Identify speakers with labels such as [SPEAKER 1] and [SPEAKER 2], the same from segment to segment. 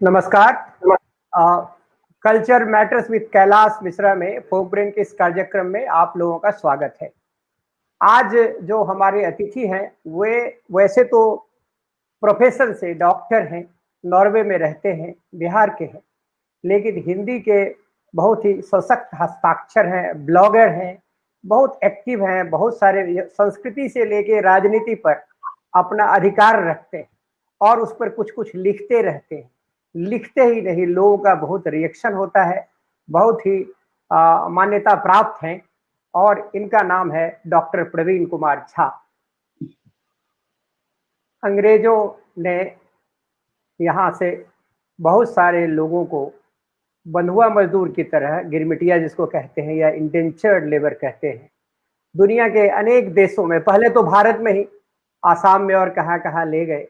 [SPEAKER 1] नमस्कार। Culture matters with Kailash Mishra में फोक brain के इस कार्यक्रम में आप लोगों का स्वागत है। आज जो हमारे अतिथि हैं वे वैसे तो प्रोफेशन से डॉक्टर हैं, नॉर्वे में रहते हैं, बिहार के हैं, लेकिन हिंदी के बहुत ही सशक्त हस्ताक्षर हैं, ब्लॉगर हैं, बहुत एक्टिव हैं, बहुत सारे संस्कृति से लेके राजनीति पर अपना अधिकार रखते हैं और उस पर कुछ कुछ लिखते रहते हैं। लिखते ही नहीं, लोगों का बहुत रिएक्शन होता है, बहुत ही मान्यता प्राप्त हैं और इनका नाम है डॉक्टर प्रवीण कुमार झा। अंग्रेजों ने यहाँ से बहुत सारे लोगों को बंधुआ मजदूर की तरह, गिरमिटिया जिसको कहते हैं या इंडेंचर्ड लेबर कहते हैं, दुनिया के अनेक देशों में, पहले तो भारत में ही, आसाम में और कहाँ कहाँ ले गए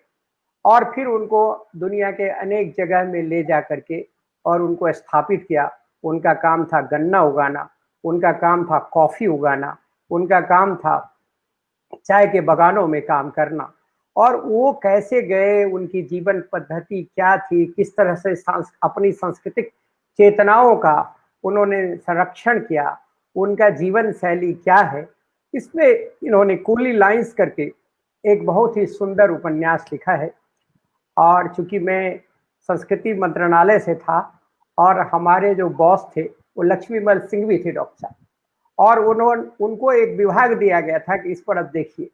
[SPEAKER 1] और फिर उनको दुनिया के अनेक जगह में ले जा करके और उनको स्थापित किया। उनका काम था गन्ना उगाना, उनका काम था कॉफ़ी उगाना, उनका काम था चाय के बागानों में काम करना। और वो कैसे गए, उनकी जीवन पद्धति क्या थी, किस तरह से अपनी सांस्कृतिक चेतनाओं का उन्होंने संरक्षण किया, उनका जीवन शैली क्या है, इसमें इन्होंने कूली लाइंस करके एक बहुत ही सुंदर उपन्यास लिखा है। और चूंकि मैं संस्कृति मंत्रालय से था और हमारे जो बॉस थे वो लक्ष्मीमल सिंह भी थे डॉक्टर साहब, और उनको एक विभाग दिया गया था कि इस पर अब देखिए।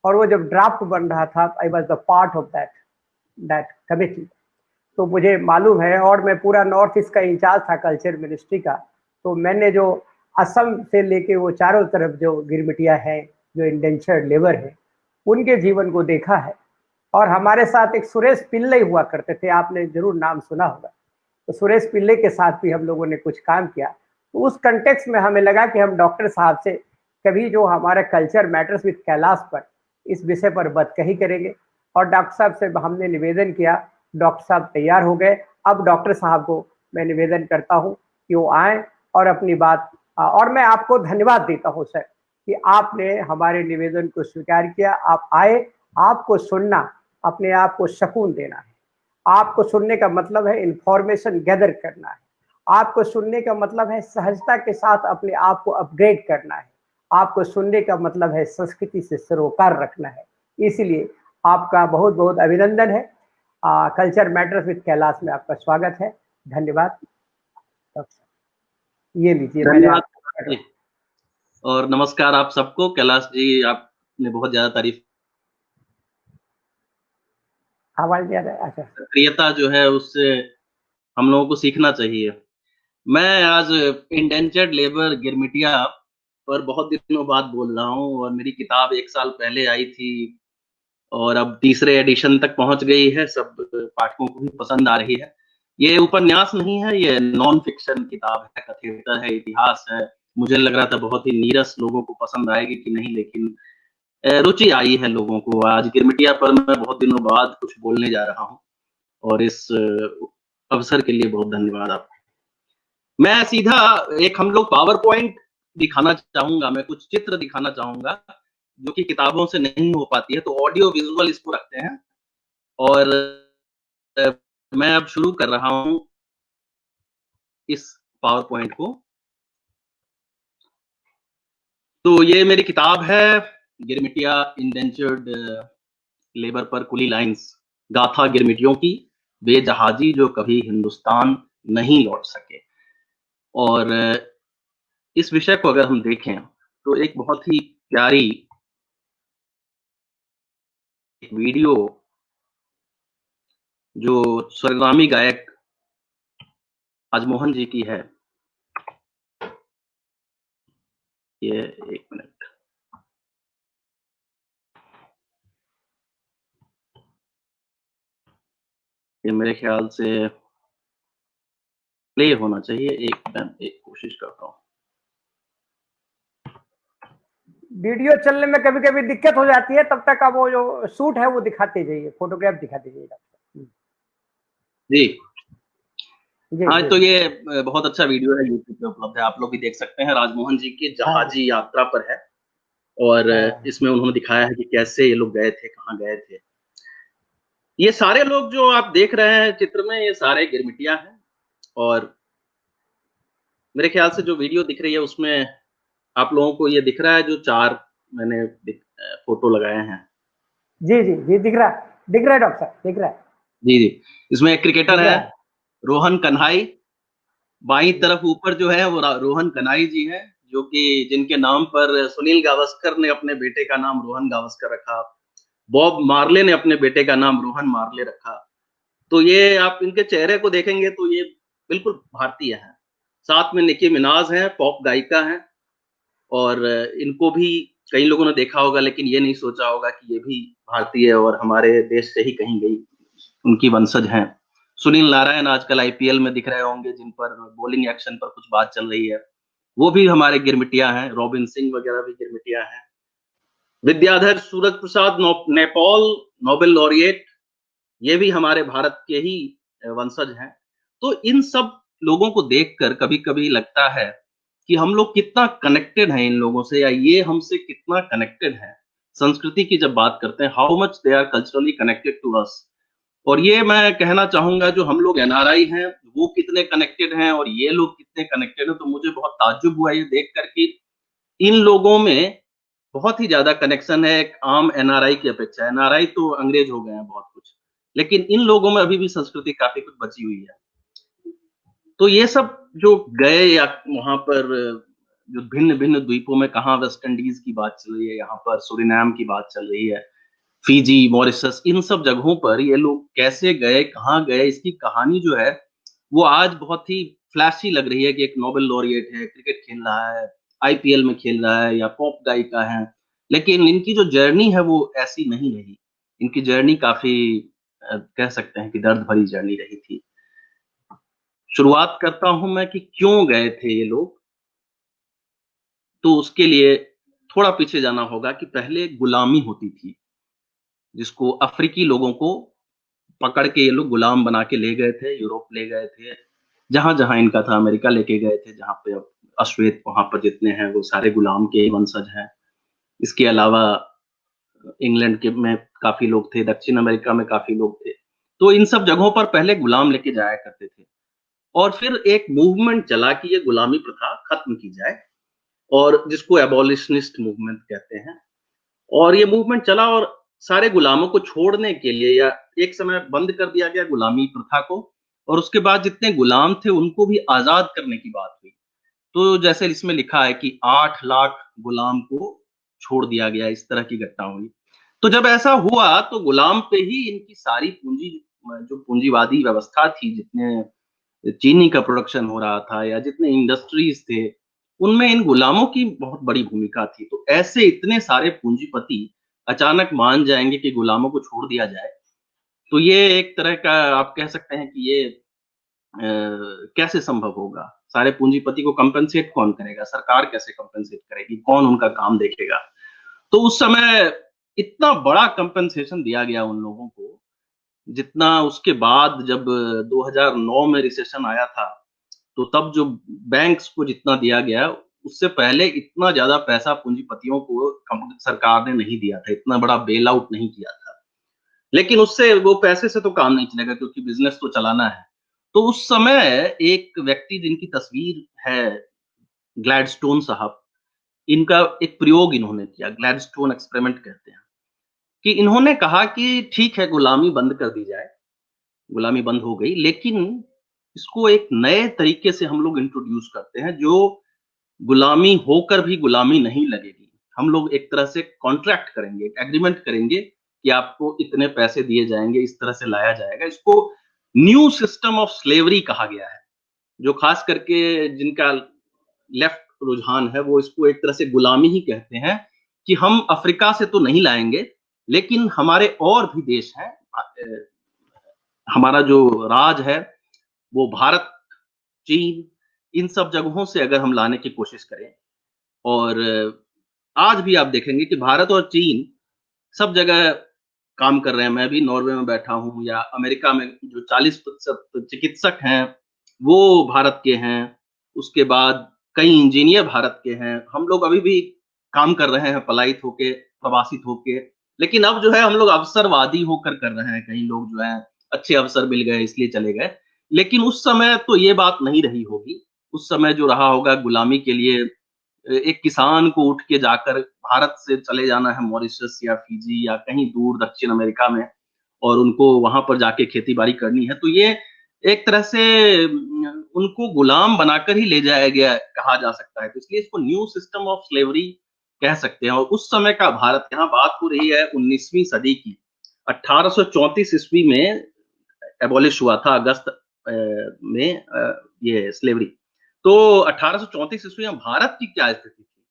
[SPEAKER 1] और वो जब ड्राफ्ट बन रहा था, I was the part of that committee, तो मुझे मालूम है, और मैं पूरा नॉर्थ ईस्ट का इंचार्ज था कल्चर मिनिस्ट्री का, तो मैंने जो असम से लेके वो चारों तरफ जो गिरमिटिया है, जो इंडेंचर्ड लेबर है, उनके जीवन को देखा है। और हमारे साथ एक सुरेश पिल्ले हुआ करते थे, आपने जरूर नाम सुना होगा, तो सुरेश पिल्ले के साथ भी हम लोगों ने कुछ काम किया। तो उस कंटेक्स्ट में हमें लगा कि हम डॉक्टर साहब से कभी जो हमारा कल्चर मैटर्स विद कैलाश पर इस विषय पर बात कही करेंगे। और डॉक्टर साहब से हमने निवेदन किया, डॉक्टर साहब तैयार हो गए। अब डॉक्टर साहब को मैं निवेदन करता हूँ कि वो आए और अपनी बात, और मैं आपको धन्यवाद देता हूँ सर कि आपने हमारे निवेदन को स्वीकार किया, आप आए। आपको सुनना अपने आप को सुकून देना है। आपको सुनने का मतलब है इंफॉर्मेशन गैदर करना है। आपको सुनने का मतलब है सहजता के साथ अपने आप को अपग्रेड करना है। आपको सुनने का मतलब है संस्कृति से सरोकार रखना है। इसलिए आपका बहुत बहुत अभिनंदन है। कल्चर मैटर्स विद कैलाश में आपका स्वागत है। धन्यवाद। ये लीजिए, मैंने
[SPEAKER 2] और नमस्कार आप सबको। कैलाश जी, आपने बहुत ज्यादा तारीफ,
[SPEAKER 1] आवाज दिया है। अच्छा,
[SPEAKER 2] सक्रियता जो है उससे हम लोगों को सीखना चाहिए। मैं आज इंडेंचर्ड लेबर गिरमिटिया पर बहुत दिनों बाद बोल रहा हूँ, और मेरी किताब 1 साल पहले आई थी और अब तीसरे एडिशन तक पहुंच गई है, सब पाठकों को भी पसंद आ रही है। ये उपन्यास नहीं है, ये नॉन फिक्शन किताब है, कथेतर है, इतिहास है। मुझे लग रहा था बहुत ही नीरस लोगों को पसंद आएगी कि नहीं, लेकिन रुचि आई है लोगों को। आज गिरमिटिया पर मैं बहुत दिनों बाद कुछ बोलने जा रहा हूँ और इस अवसर के लिए बहुत धन्यवाद आपको। मैं सीधा हम लोग पावर पॉइंट दिखाना चाहूंगा, मैं कुछ चित्र दिखाना चाहूंगा जो कि किताबों से नहीं हो पाती है, तो ऑडियो विजुअल इसको रखते हैं। और मैं अब शुरू कर रहा हूं इस पावर पॉइंट को। तो ये मेरी किताब है, गिरमिटिया इंडेंचर्ड लेबर पर कुली लाइंस, गाथा गिरमिटियों की, वे जहाजी जो कभी हिंदुस्तान नहीं लौट सके। और इस विषय को अगर हम देखें तो एक बहुत ही प्यारी वीडियो जो स्वर्गगामी गायक राजमोहन जी की है, ये 1 मिनट, ये मेरे ख्याल से प्ले होना चाहिए। एक कोशिश करता हूँ।
[SPEAKER 1] वीडियो चलने में कभी कभी दिक्कत हो जाती है, तब तक आप वो जो शूट है वो दिखाते जाइए, फोटोग्राफ दिखाते जाइए डॉक्टर
[SPEAKER 2] जी।
[SPEAKER 1] जी।
[SPEAKER 2] हाँ,
[SPEAKER 1] जी,
[SPEAKER 2] तो ये बहुत अच्छा वीडियो है, यूट्यूब पे उपलब्ध है, आप लोग भी देख सकते हैं। राजमोहन जी की जहाजी यात्रा पर है और इसमें उन्होंने दिखाया है कि कैसे ये लोग गए थे, कहाँ गए थे। ये सारे लोग जो आप देख रहे हैं चित्र में, ये सारे गिरमिटिया हैं। और मेरे ख्याल से जो वीडियो दिख रही है उसमें आप लोगों को ये दिख रहा है, जो 4 मैंने फोटो लगाए हैं।
[SPEAKER 1] जी जी जी, दिख रहा है डॉक्टर साहब, दिख रहा है।
[SPEAKER 2] जी जी, इसमें एक क्रिकेटर
[SPEAKER 1] दिख
[SPEAKER 2] है,
[SPEAKER 1] रहा है।
[SPEAKER 2] रोहन कन्हाई। बाईं तरफ ऊपर जो है वो रोहन कन्हाई जी हैं, जो कि जिनके नाम पर सुनील गावस्कर ने अपने बेटे का नाम रोहन गावस्कर रखा। बॉब मार्ले ने अपने बेटे का नाम रोहन मार्ले रखा। तो ये आप इनके चेहरे को देखेंगे तो ये बिल्कुल भारतीय हैं। साथ में निकी मिनाज हैं, पॉप गायिका हैं। और इनको भी कई लोगों ने देखा होगा, लेकिन ये नहीं सोचा होगा कि ये भी भारतीय है और हमारे देश से ही कहीं गई उनकी वंशज हैं। सुनील नारायण आजकल आईपीएल में दिख रहे होंगे, जिन पर बॉलिंग एक्शन पर कुछ बात चल रही है, वो भी हमारे गिरमिटिया हैं। रॉबिन सिंह वगैरह भी गिरमिटिया हैं। विद्याधर सूरज प्रसाद नेपाल नोबेल लॉरिएट, ये भी हमारे भारत के ही वंशज हैं। तो इन सब लोगों को देखकर कभी-कभी लगता है कि हम लोग कितना कनेक्टेड हैं इन लोगों से, या ये हमसे कितना कनेक्टेड हैं। संस्कृति की जब बात करते हैं, how much they are culturally connected to us. और ये मैं कहना चाहूँगा, जो हम लोग एनआरआई हैं, वो कितने कनेक्टेड हैं और ये लोग कितने कनेक्टेड हैं। तो मुझे बहुत ताज्जुब हुआ ये देखकर कि इन लोगों में बहुत ही ज़्यादा कनेक्शन है एक आम एनआरआई की अपेक्षा। एनआरआई तो अंग्रेज हो गए हैं बहुत कुछ, लेकिन इन लोगों में अभी भी संस्कृति काफ़ी कुछ बची हुई है। तो ये सब जो गए या वहाँ पर जो भिन्न-भिन्न द्वीपों में, कहाँ वेस्ट इंडीज़ की बात चल रही है, यहाँ पर सूरीनाम की बात चल रही है, फिजी, मॉरिशस, इन सब जगहों पर ये लोग कैसे गए, कहाँ गए, इसकी कहानी जो है, वो आज बहुत ही फ्लैशी लग रही है कि एक नोबेल लॉरिएट है, क्रिकेट खेल रहा है, आईपीएल में खेल रहा है, या पॉप गायिका है। लेकिन इनकी जो जर्नी है वो ऐसी नहीं रही। इनकी जर्नी काफ़ी कह सकते हैं कि दर्द भरी जर्नी रही थी। शुरुआत करता हूँ मैं कि क्यों गए थे ये लोग। तो उसके लिए थोड़ा पीछे जाना होगा कि पहले गुलामी होती थी, जिसको अफ्रीकी लोगों को पकड़ के ये लोग गुलाम बना के ले गए थे, यूरोप ले गए थे, जहाँ-जहाँ इनका था, अमेरिका लेके गए थे, जहाँ पे अब अश्वेत वहाँ पर जितने हैं वो सारे गुलाम के ही वंशज हैं। इसके अलावा इंग्लैंड के में काफ़ी लोग थे, दक्षिण अमेरिका में काफ़ी लोग थे। तो इन सब जगहों पर पहले गुलाम लेके जाया करते थे, और फिर एक मूवमेंट चला कि ये गुलामी प्रथा खत्म की जाए, और जिसको एबॉलिशनिस्ट मूवमेंट कहते हैं। और ये मूवमेंट चला और सारे गुलामों को छोड़ने के लिए, या एक समय बंद कर दिया गया गुलामी प्रथा को, और उसके बाद जितने गुलाम थे उनको भी आज़ाद करने की बात हुई। तो जैसे इसमें लिखा है कि 8 लाख गुलाम को छोड़ दिया गया, इस तरह की घटना हुई। तो जब ऐसा हुआ तो गुलाम पे ही इनकी सारी पूंजी, जो पूंजीवादी व्यवस्था थी, जितने चीनी का प्रोडक्शन हो रहा था या जितने इंडस्ट्रीज थे, उनमें इन गुलामों की बहुत बड़ी भूमिका थी। तो ऐसे इतने सारे पूंजीपति अचानक मान जाएंगे कि गुलामों को छोड़ दिया जाए, तो ये एक तरह का आप कह सकते हैं कि ये कैसे संभव होगा? सारे पूंजीपति को कंपेंसेट कौन करेगा? सरकार कैसे कंपेंसेट करेगी? कौन उनका काम देखेगा? तो उस समय इतना बड़ा कंपेंसेशन दिया गया उन लोगों को, जितना उसके बाद जब 2009 में रिसेशन आया था, तो तब जो बैंक्स को जितना दिया गया, उससे पहले इतना ज़्यादा पैसा पूंजीपतियों को सरकार ने नहीं दिया था, इतना बड़ा बेल आउट नहीं किया था। लेकिन उससे, वो पैसे से तो काम नहीं चलेगा, क्योंकि बिज़नेस तो चलाना है। तो उस समय एक व्यक्ति जिनकी तस्वीर है, ग्लैडस्टोन साहब, इनका एक प्रयोग इन्होंने किया, ग्लैडस्टोन एक्सपेरिमेंट कहते हैं, कि इन्होंने कहा कि ठीक है, गुलामी बंद कर दी जाए। गुलामी बंद हो गई, लेकिन इसको एक नए तरीके से हम लोग इंट्रोड्यूस करते हैं, जो गुलामी होकर भी गुलामी नहीं लगेगी। हम लोग एक तरह से कॉन्ट्रैक्ट करेंगे, एक एग्रीमेंट करेंगे कि आपको इतने पैसे दिए जाएँगे, इस तरह से लाया जाएगा। इसको न्यू सिस्टम ऑफ स्लेवरी कहा गया है, जो खास करके जिनका लेफ्ट रुझान है, वो इसको एक तरह से गुलामी ही कहते हैं, कि हम अफ्रीका से तो नहीं लाएँगे, लेकिन हमारे और भी देश हैं, हमारा जो राज है, वो भारत, चीन, इन सब जगहों से अगर हम लाने की कोशिश करें, और आज भी आप देखेंगे कि भारत और चीन सब जगह काम कर रहे हैं। मैं भी नॉर्वे में बैठा हूँ, या अमेरिका में जो 40% चिकित्सक हैं, वो भारत के हैं। उसके बाद कई इंजीनियर भारत के हैं। हम लोग अभी भी काम कर रहे हैं पलायित होके, प्रवासित होके। लेकिन अब जो है हम लोग अवसरवादी होकर कर रहे हैं, कई लोग जो है अच्छे अवसर मिल गए इसलिए चले गए, लेकिन उस समय तो ये बात नहीं रही होगी। उस समय जो रहा होगा गुलामी के लिए एक किसान को उठ के जाकर भारत से चले जाना है मॉरिशस या फिजी या कहीं दूर दक्षिण अमेरिका में और उनको वहां पर जाके खेती बाड़ी करनी है, तो ये एक तरह से उनको गुलाम बनाकर ही ले जाया गया कहा जा सकता है। तो इसलिए इसको न्यू सिस्टम ऑफ स्लेवरी कह सकते हैं। और उस समय का भारत, यहाँ बात हो रही है 19वीं सदी की, 1834 ईस्वी में एबॉलिश हुआ था अगस्त में ये स्लेवरी। तो 1834 ईस्वी में भारत की क्या स्थिति थी?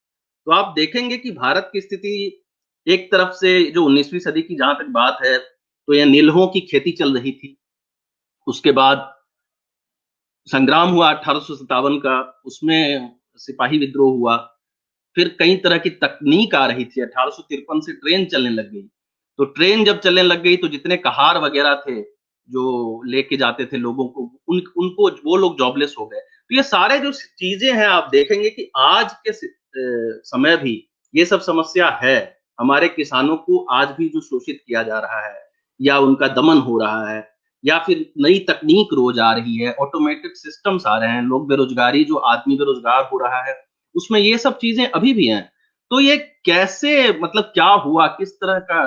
[SPEAKER 2] तो आप देखेंगे कि भारत की स्थिति एक तरफ से जो 19वीं सदी की जहां तक बात है, तो यह नीलहों की खेती चल रही थी। उसके बाद संग्राम हुआ 1857 का, उसमें सिपाही विद्रोह हुआ। फिर कई तरह की तकनीक आ रही थी, 1853 से ट्रेन चलने लग गई। तो ट्रेन जब चलने लग गई तो जितने कहार वगैरह थे जो लेके जाते थे लोगों को, उनको वो लोग जॉबलेस हो गए। तो ये सारे जो चीजें हैं आप देखेंगे कि आज के समय भी ये सब समस्या है। हमारे किसानों को आज भी जो शोषित किया जा रहा है या उनका दमन हो रहा है, या फिर नई तकनीक रोज आ रही है, ऑटोमेटेड सिस्टम्स आ रहे हैं, लोग बेरोजगारी, जो आदमी बेरोजगार हो रहा है उसमें ये सब चीजें अभी भी हैं। तो ये कैसे, मतलब क्या हुआ, किस तरह का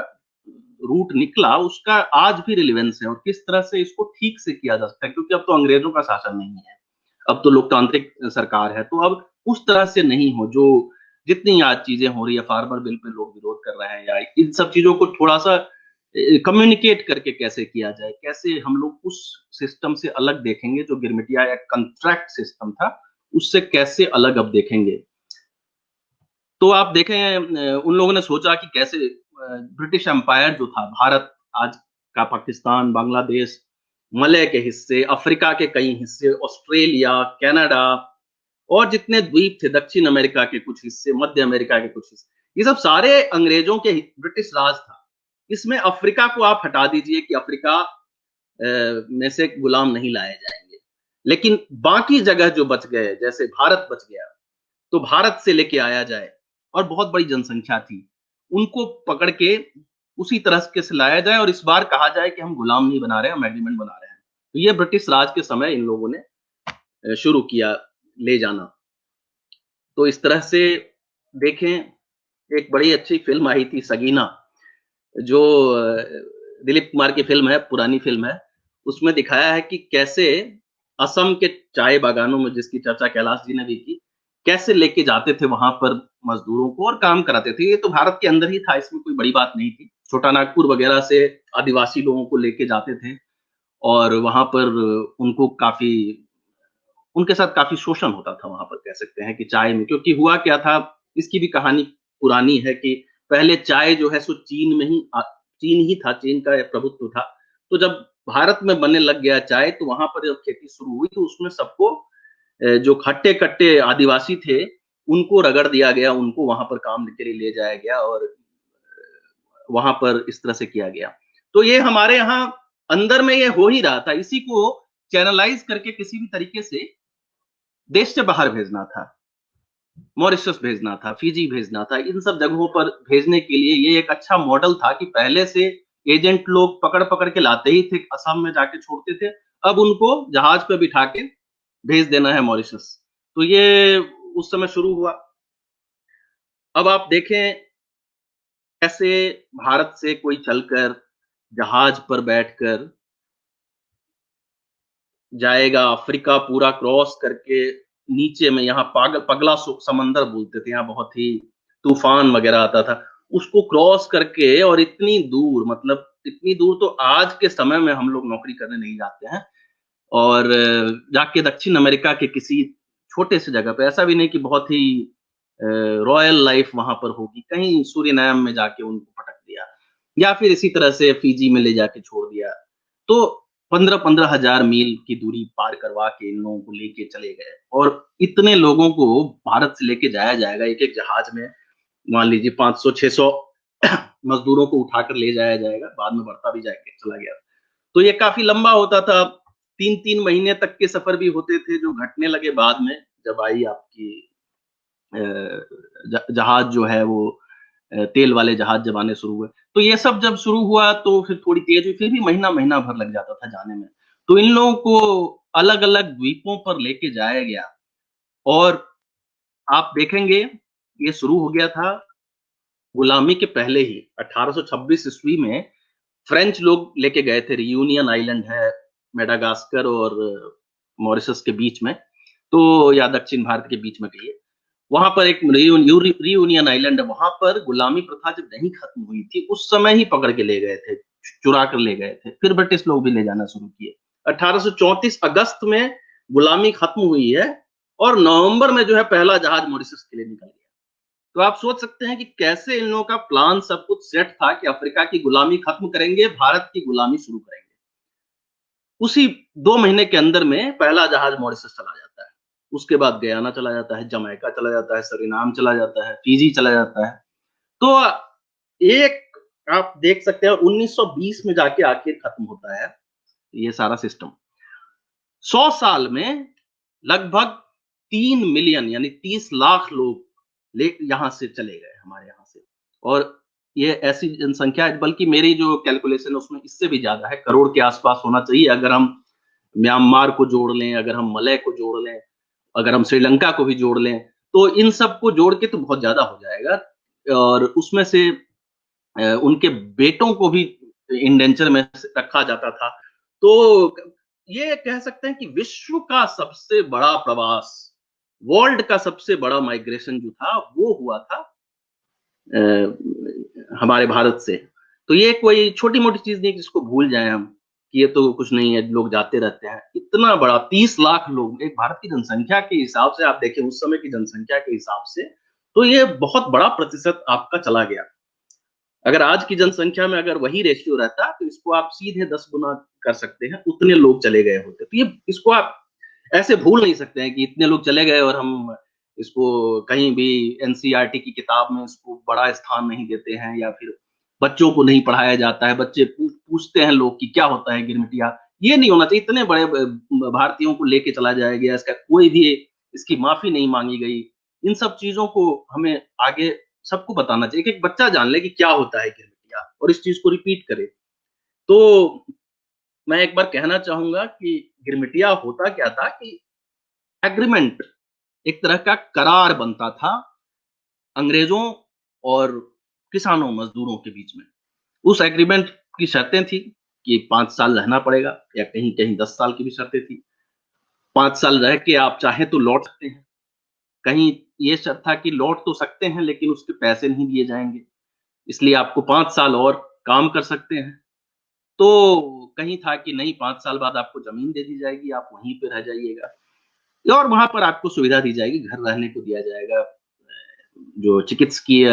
[SPEAKER 2] रूट निकला, उसका आज भी रिलेवेंस है और किस तरह से इसको ठीक से किया जा सकता है, क्योंकि अब तो अंग्रेजों का शासन नहीं है, अब तो लोकतांत्रिक सरकार है। तो अब उस तरह से नहीं हो, जो जितनी आज चीजें हो रही है, फार्मर बिल पे लोग विरोध कर रहे हैं, या इन सब चीजों को थोड़ा सा कम्युनिकेट करके कैसे किया जाए, कैसे हम लोग उस सिस्टम से अलग देखेंगे जो गिरमिटिया या कंट्रैक्ट सिस्टम था, उससे कैसे अलग अब देखेंगे। तो आप देखें उन लोगों ने सोचा कि कैसे ब्रिटिश एम्पायर जो था, भारत आज का पाकिस्तान, बांग्लादेश, मलय के हिस्से, अफ्रीका के कई हिस्से, ऑस्ट्रेलिया, कनाडा और जितने द्वीप थे, दक्षिण अमेरिका के कुछ हिस्से, मध्य अमेरिका के कुछ हिस्से, ये सब सारे अंग्रेजों के ब्रिटिश राज था। इसमें अफ्रीका को आप हटा दीजिए कि अफ्रीका में से गुलाम नहीं लाए जाएंगे, लेकिन बाकी जगह जो बच गए, जैसे भारत बच गया, तो भारत से लेके आया जाए, और बहुत बड़ी जनसंख्या थी, उनको पकड़ के उसी तरह के से लाया जाए और इस बार कहा जाए कि हम गुलाम नहीं बना रहे हैं, हम एग्रीमेंट बना रहे हैं। तो ये ब्रिटिश राज के समय इन लोगों ने शुरू किया ले जाना। तो इस तरह से देखें, एक बड़ी अच्छी फिल्म आई थी सगीना, जो दिलीप कुमार की फिल्म है, पुरानी फिल्म है। उसमें दिखाया है कि कैसे असम के चाय बागानों में, जिसकी चर्चा कैलाश जी ने भी की, कैसे लेके जाते थे वहां पर मजदूरों को और काम कराते थे। ये तो भारत के अंदर ही था, इसमें कोई बड़ी बात नहीं थी। छोटा नागपुर वगैरह से आदिवासी लोगों को लेके जाते थे और वहां पर उनको काफी, उनके साथ काफी शोषण होता था वहां पर, कह सकते हैं कि चाय में। क्योंकि हुआ क्या था, इसकी भी कहानी पुरानी है कि पहले चाय जो है सो चीन में ही चीन ही था, चीन का प्रभुत्व था। तो जब भारत में बनने लग गया चाय, तो वहां पर जब खेती शुरू हुई तो उसमें सबको जो खट्टे कट्टे आदिवासी थे उनको रगड़ दिया गया, उनको वहां पर काम के लिए ले जाया गया और वहां पर इस तरह से किया गया। तो ये हमारे यहाँ अंदर में ये हो ही रहा था, इसी को चैनलाइज करके किसी भी तरीके से देश से बाहर भेजना था, मॉरिशस भेजना था, फिजी भेजना था, इन सब जगहों पर भेजने के लिए ये एक अच्छा मॉडल था कि पहले से एजेंट लोग पकड़ पकड़ के लाते ही थे, असम में जाके छोड़ते थे, अब उनको जहाज पे बिठा के भेज देना है मॉरिशस। तो ये उस समय शुरू हुआ। अब आप देखें कैसे भारत से कोई चलकर जहाज पर बैठकर जाएगा अफ्रीका पूरा क्रॉस करके, नीचे में यहाँ पगला समंदर बोलते थे, यहाँ बहुत ही तूफान वगैरह आता था, उसको क्रॉस करके, और इतनी दूर, मतलब इतनी दूर तो आज के समय में हम लोग नौकरी करने नहीं जाते हैं। और जाके दक्षिण अमेरिका के किसी छोटे से जगह पे, ऐसा भी नहीं कि बहुत ही रॉयल लाइफ वहां पर होगी, कहीं सूरीनाम में जाके उनको पटक दिया, या फिर इसी तरह से फिजी में ले जाके छोड़ दिया। तो 15-15 हजार मील की दूरी पार करवा के इन लोगों को लेके चले गए, और इतने लोगों को भारत से लेके जाया जाएगा एक एक जहाज में, मान लीजिए 500-600 मजदूरों को उठाकर ले जाया जाएगा, बाद में बढ़ता भी जाएगा, चला गया। तो ये काफी लंबा होता था, 3-3 महीने तक के सफर भी होते थे, जो घटने लगे बाद में, जब आई आपकी जहाज जो है वो तेल वाले जहाज जब आने शुरू हुए। तो ये सब जब शुरू हुआ तो फिर थोड़ी तेज हुई, फिर भी महीना भर लग जाता था जाने में। तो इन लोगों को अलग-अलग द्वीपों पर लेके जाया गया और आप देखेंगे ये शुरू हो गया था गुलामी के पहले ही 1826 ईस्वी में फ्रेंच लोग लेके गए थे। रियूनियन आइलैंड है मेडागास्कर और मॉरिशस के बीच में, तो या दक्षिण भारत के बीच में कहिए। वहाँ पर एक रियूनियन आइलैंड है, वहाँ पर गुलामी प्रथा जब नहीं खत्म हुई थी, उस समय ही पकड़ के ले गए थे, चुरा कर ले गए थे। फिर ब्रिटिश लोग भी ले जाना शुरू किए। 1834 अगस्त में गुलामी खत्म हुई है और नवंबर में जो है पहला जहाज मॉरिशस के लिए निकल गया। तो आप सोच सकते हैं कि कैसे इन लोगों का प्लान सब कुछ सेट था कि अफ्रीका की गुलामी खत्म करेंगे, भारत की गुलामी शुरू करेंगे। उसी 2 महीने के अंदर में पहला जहाज मॉरिशस चला जाता है। उसके बाद गयाना चला जाता है, जमैका चला जाता है, सूरीनाम चला जाता है, फिजी चला जाता है। तो एक आप देख सकते हैं 1920 में जाके आखिर खत्म होता है ये सारा सिस्टम। 100 साल में लगभग 3 मिलियन यानी 30 लाख लोग यहाँ से चले गए हमारे यहाँ से। और ये ऐसी जनसंख्या है, बल्कि मेरी जो कैलकुलेशन है उसमें इससे भी ज्यादा है, करोड़ के आसपास होना चाहिए। अगर हम म्यांमार को जोड़ लें, अगर हम मलय को जोड़ लें, अगर हम श्रीलंका को भी जोड़ लें, तो इन सबको जोड़ के तो बहुत ज्यादा हो जाएगा। और उसमें से उनके बेटों को भी इंडेंचर में रखा जाता था। तो ये कह सकते हैं कि विश्व का सबसे बड़ा प्रवास, वर्ल्ड का सबसे बड़ा माइग्रेशन जो था वो हुआ था हमारे भारत से। तो ये कोई छोटी-मोटी चीज़ नहीं जिसको भूल जाएँ हम, कि ये तो कुछ नहीं है, लोग जाते रहते हैं। इतना बड़ा 30 लाख लोग, एक भारत की जनसंख्या के हिसाब से आप देखें, उस समय की जनसंख्या के हिसाब से, तो ये बहुत बड़ा प्रतिशत आपका चला गया। अगर आज की जनसंख्या में अगर वही रेशियो रहता, तो इसको आप सीधे 10 गुना कर सकते हैं, उतने लोग चले गए होते। तो ये इसको आप ऐसे भूल नहीं सकते हैं कि इतने लोग चले गए और हम इसको कहीं भी एनसीईआरटी की किताब में इसको बड़ा स्थान नहीं देते हैं, या फिर बच्चों को नहीं पढ़ाया जाता है। बच्चे पूछते हैं लोग कि क्या होता है गिरमिटिया? ये नहीं होना चाहिए। इतने बड़े भारतीयों को लेके चला जाया गया, इसका कोई भी इसकी माफी नहीं मांगी गई। इन सब चीजों को हमें आगे सबको बताना चाहिए कि एक बच्चा जान ले कि क्या होता है गिरमिटिया और इस चीज को रिपीट करे। तो मैं एक बार कहना चाहूंगा कि गिरमिटिया होता क्या था कि एग्रीमेंट, एक तरह का करार बनता था अंग्रेजों और किसानों मजदूरों के बीच में। उस एग्रीमेंट की शर्तें थी कि 5 साल रहना पड़ेगा, या कहीं-कहीं 10 साल की भी शर्तें थी। 5 साल रह के आप चाहें तो लौट सकते हैं। कहीं ये शर्त था कि लौट तो सकते हैं लेकिन उसके पैसे नहीं दिए जाएँगे, इसलिए आपको 5 साल और काम कर सकते हैं। तो कहीं था कि नहीं, 5 साल बाद आपको ज़मीन दे दी जाएगी, आप वहीं पे रह जाइएगा और वहाँ पर आपको सुविधा दी जाएगी, घर रहने को दिया जाएगा, जो चिकित्सकीय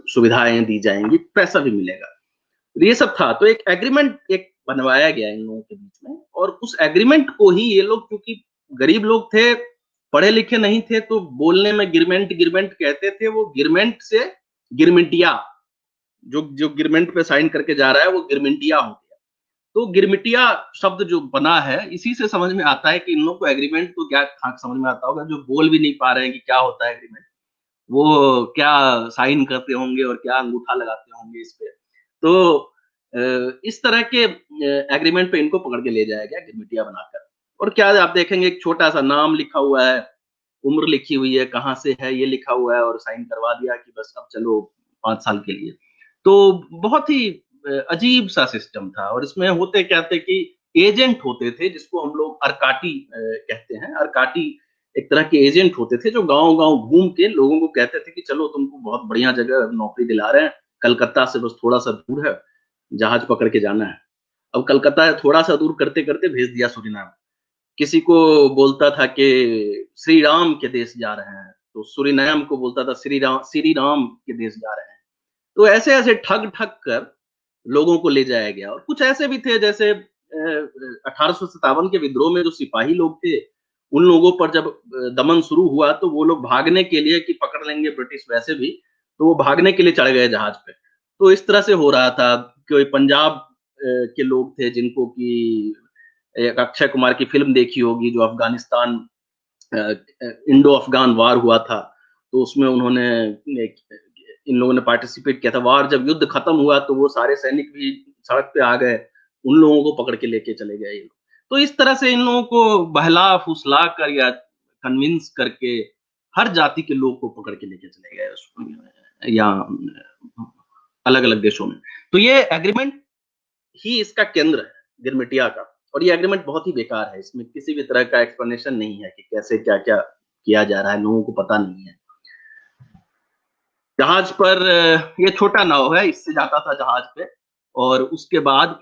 [SPEAKER 2] सुविधाएँ दी जाएँगी, पैसा भी मिलेगा। तो ये सब था, तो एक एग्रीमेंट एक बनवाया गया इन लोगों के बीच में और उस एग्रीमेंट को ही ये लोग, क्योंकि गरीब लोग थे, पढ़े-लिखे नहीं थे, तो बोलने में गिरमेंट गिरमेंट कहते थे, वो गिरमेंट से गिरमिटिया, जो जो गिरमेंट पे साइन करके जा रहा है वो गिरमिटिया हो गया। तो गिरमिटिया शब्द जो बना है, इसी से समझ में आता है कि इन लोगों को एग्रीमेंट तो क्या समझ में आता होगा, जो बोल भी नहीं पा रहे हैं कि क्या होता है एग्रीमेंट। वो क्या साइन करते होंगे और क्या अंगूठा लगाते होंगे इस पे। तो इस तरह के एग्रीमेंट पे इनको पकड़ के ले जाया गया गिरमिटिया बनाकर। और क्या आप देखेंगे, एक छोटा-सा नाम लिखा हुआ है, उम्र लिखी हुई है, कहाँ से है ये लिखा हुआ है और साइन करवा दिया कि बस अब चलो 5 साल के लिए। तो बहुत ही अजीब-सा सिस्टम था और इसमें होते क्या थे कि एजेंट होते थे, जिसको हम लोग अर्काटी कहते हैं। अर्काटी एक तरह के एजेंट होते थे जो गाँव-गाँव घूम के लोगों को कहते थे कि चलो तुमको बहुत बढ़िया जगह नौकरी दिला रहे हैं, कलकत्ता से बस थोड़ा-सा दूर है, जहाज पकड़ के जाना है। अब कलकत्ता थोड़ा-सा दूर करते-करते भेज दिया सूरीनाम। किसी को बोलता था कि श्री राम के देश जा रहे हैं, तो सूरीनाम को बोलता था श्री राम के देश जा रहे हैं। तो ऐसे-ऐसे ठग-ठग कर लोगों को ले जाया गया और कुछ ऐसे भी थे जैसे 1857 के विद्रोह में जो सिपाही लोग थे, उन लोगों पर जब दमन शुरू हुआ तो वो लोग भागने के लिए कि पकड़ लेंगे ब्रिटिश वैसे भी, तो वो भागने के लिए चढ़ गए जहाज पे। तो इस तरह से हो रहा था। कोई पंजाब के लोग थे जिनको कि एक अक्षय कुमार की फ़िल्म देखी होगी जो अफ़गानिस्तान इंडो अफ़गान वार हुआ था, तो उसमें उन्होंने एक इन लोगों ने पार्टिसिपेट किया था। वार जब युद्ध खत्म हुआ तो वो सारे सैनिक भी सड़क पे आ गए, उन लोगों को पकड़ के लेके चले गए ये लोग। तो इस तरह से इन लोगों को बहला-फुसला कर या कन्विंस करके हर जाति के लोग को पकड़ के लेके चले गए या अलग-अलग देशों में। तो ये एग्रीमेंट ही इसका केंद्र है, गिरमिटिया का। और ये एग्रीमेंट बहुत ही बेकार है, इसमें किसी भी तरह का एक्सप्लेनेशन नहीं है कि कैसे क्या-क्या किया जा रहा है, लोगों को पता नहीं है। जहाज पर ये छोटा नाव है, इससे जाता था जहाज पे और उसके बाद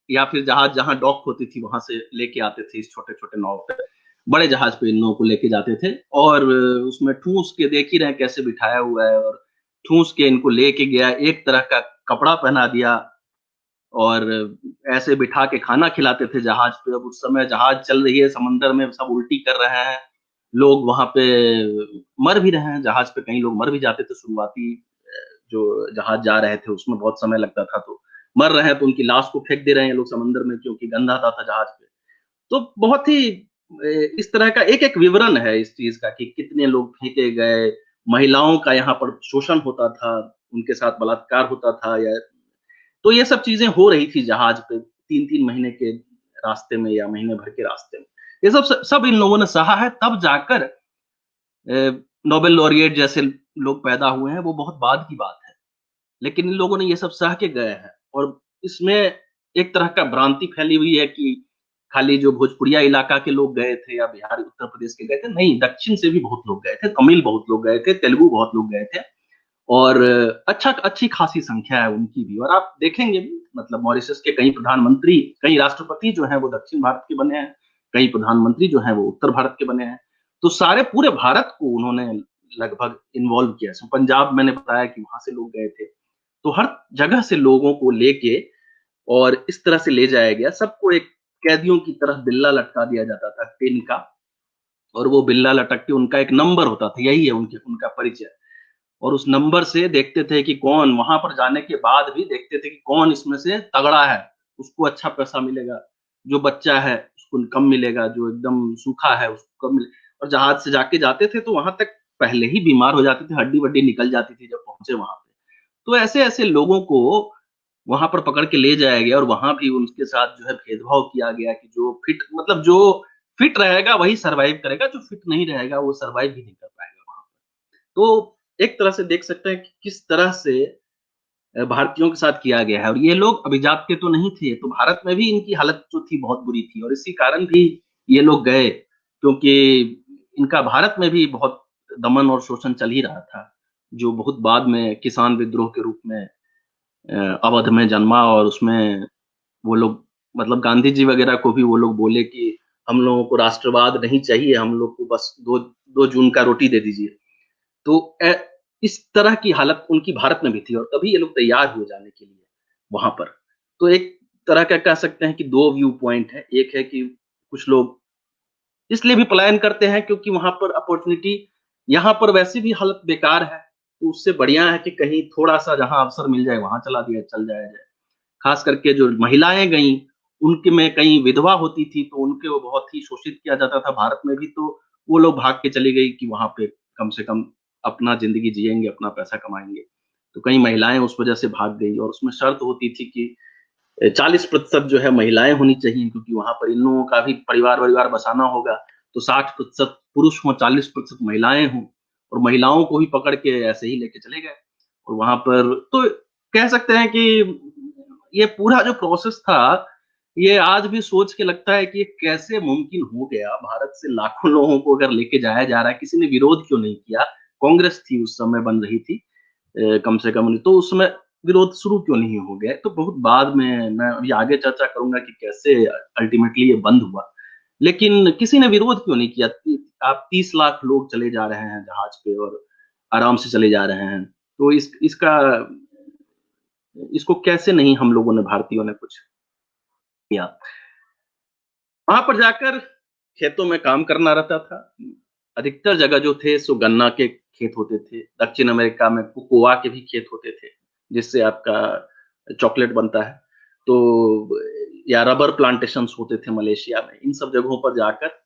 [SPEAKER 2] या फिर जहाज जहाँ डॉक होती थी वहां से लेके आते थे इस छोटे-छोटे नाव पे। बड़े जहाज पे इन लोगों को लेके जाते थे और उसमें ठूस के देख ही रहे हैं कैसे बिठाया हुआ है और ठूस के इनको लेके गया, एक तरह का कपड़ा पहना दिया और ऐसे बिठा के खाना खिलाते थे जहाज पे। अब उस समय जहाज चल रही है समंदर में, सब उल्टी कर रहे हैं, लोग वहां पे मर भी रहे हैं जहाज पे, कई लोग मर भी जाते थे। शुरुआती जो जहाज जा रहे थे उसमें बहुत समय लगता था, तो मर रहे हैं तो उनकी लाश को फेंक दे रहे हैं लोग समंदर में क्योंकि गंदा आता था जहाज पे। तो बहुत ही इस तरह का एक-एक विवरण है इस चीज का कि कितने लोग फेंके गए, महिलाओं का यहाँ पर शोषण होता था, उनके साथ बलात्कार होता था या तो ये सब चीजें हो रही थी जहाज पे 3-3 महीने के रास्ते में या महीने भर के रास्ते में। ये सब इन लोगों ने सहा है, तब जाकर नोबेल लॉरिएट जैसे लोग पैदा हुए हैं, वो बहुत बाद की बात है। लेकिन इन लोगों ने ये सब सह के गए हैं और इसमें एक तरह का भ्रांति फैली हुई है कि खाली जो भोजपुरिया इलाका के लोग गए थे या बिहार, उत्तर प्रदेश के गए थे, नहीं, दक्षिण से भी बहुत लोग गए थे, तमिल बहुत लोग गए थे, तेलुगु बहुत लोग गए थे और अच्छी खासी संख्या है उनकी भी। और आप देखेंगे भी मतलब मॉरिशस के कई प्रधानमंत्री, कई राष्ट्रपति जो हैं वो दक्षिण भारत के बने हैं, कई प्रधानमंत्री जो हैं वो उत्तर भारत के बने हैं। तो सारे पूरे भारत को उन्होंने लगभग इन्वॉल्व किया। पंजाब मैंने बताया कि वहां से लोग गए थे। तो हर जगह से लोगों को लेके और इस तरह से ले जाया गया, सबको एक कैदियों की तरह बिल्ला लटका दिया जाता था टिन का और वो बिल्ला लटक के उनका एक नंबर होता था, यही है उनका परिचय। और उस नंबर से देखते थे कि कौन, वहां पर जाने के बाद भी देखते थे कि कौन इसमें से तगड़ा है, उसको अच्छा पैसा मिलेगा, जो बच्चा है उसको कम मिलेगा, जो एकदम सूखा है उसको कम मिले। और जहाज से जाके जाते थे तो वहां तक पहले ही बीमार हो जाते थे, हड्डी वड्डी निकल जाती थी जब पहुंचे वहां पे। तो ऐसे ऐसे लोगों को वहां पर पकड़ के ले जाया गया और वहां भी उनके साथ जो है भेदभाव किया गया कि जो फिट, मतलब जो फिट रहेगा वही सरवाइव करेगा, जो फिट नहीं रहेगा वो सरवाइव भी नहीं कर पाएगा वहां पर। तो एक तरह से देख सकते हैं कि किस तरह से भारतीयों के साथ किया गया है। और ये लोग अभिजात के तो नहीं थे, तो भारत में भी इनकी हालत जो थी बहुत बुरी थी और इसी कारण भी ये लोग गए, क्योंकि इनका भारत में भी बहुत दमन और शोषण चल ही रहा था, जो बहुत बाद में किसान विद्रोह के रूप में अवध में जन्मा। और उसमें वो लोग, मतलब गांधी जी वगैरह को भी वो लोग बोले कि हम लोगों को राष्ट्रवाद नहीं चाहिए, हम लोग को बस 2 जून का रोटी दे दीजिए। तो इस तरह की हालत उनकी भारत में भी थी और तभी ये लोग तैयार हुए जाने के लिए वहां पर। तो एक तरह का कह सकते हैं कि 2 व्यू पॉइंट है। एक है कि कुछ लोग इसलिए भी पलायन करते हैं क्योंकि वहां पर अपॉर्चुनिटी, यहाँ पर वैसे भी हालत बेकार है, तो उससे बढ़िया है कि कहीं थोड़ा-सा जहाँ अवसर मिल जाए वहाँ चल जाया जाए। खास करके जो महिलाएँ गईं, उनके में कहीं विधवा होती थी, तो उनके वो बहुत ही शोषित किया जाता था भारत में भी, तो वो लोग भाग के चली गई कि वहाँ पे कम से कम अपना ज़िंदगी जिएँगे, अपना पैसा कमाएँगे। तो कई महिलाएँ उस वजह से भाग गई और उसमें शर्त होती थी कि 40% जो है महिलाएँ होनी चाहिए, क्योंकि वहाँ पर इन लोगों का भी परिवार-वरिवार बसाना होगा, तो 60% पुरुष हों, 40% महिलाएँ हों और महिलाओं को भी पकड़ के ऐसे ही लेके चले गए। और वहाँ पर तो कह सकते हैं कि ये पूरा जो प्रोसेस था, ये आज भी सोच के लगता है कि ये कैसे मुमकिन हो गया? भारत से लाखों लोगों को अगर लेके जाया जा रहा है, किसी ने विरोध क्यों नहीं किया? कांग्रेस थी उस समय बन रही थी, कम से कम नहीं तो उस समय विरोध शुरू क्यों नहीं हो गया? तो बहुत बाद में मैं अभी आगे चर्चा करूँगा कि कैसे अल्टीमेटली ये बंद हुआ। लेकिन किसी ने विरोध क्यों नहीं किया? आप 30 लाख लोग चले जा रहे हैं जहाज पे और आराम से चले जा रहे हैं। तो इसको कैसे नहीं हम लोगों ने, भारतीयों ने कुछ किया? वहाँ पर जाकर खेतों में काम करना रहता था। अधिकतर जगह जो थे सो गन्ना के खेत होते थे। दक्षिण अमेरिका में कोकोआ के भी खेत होते थे, जिससे आपका चॉकलेट बनता है। तो या रबर प्लांटेशंस होते थे मलेशिया में। इन सब जगहों पर जाकर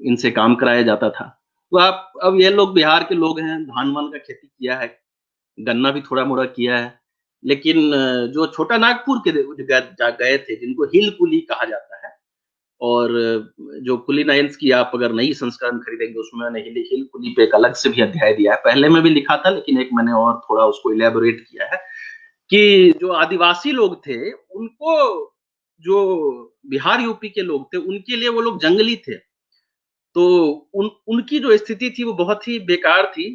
[SPEAKER 2] इनसे काम कराया जाता था। तो आप अब ये लोग बिहार के लोग हैं, धान-वान का खेती किया है। गन्ना भी थोड़ा मोड़ा किया है। लेकिन जो छोटा नागपुर के गए थे, जिनको हिल कुली कहा जाता है, और जो कुलीनाइंस की आप अगर नई संस्करण खरीदेंगे, उसमें मैंने हिल हिल कुली पे एक अलग से भी अध्याय दिया है। पहले में भी लिखा था, लेकिन एक मैंने और थोड़ा उसको इलेबोरेट किया है कि जो आदिवासी लोग थे, उनको, जो बिहार यूपी के लोग थे, उनके लिए वो लोग जंगली थे। तो उनकी जो स्थिति थी वो बहुत ही बेकार थी,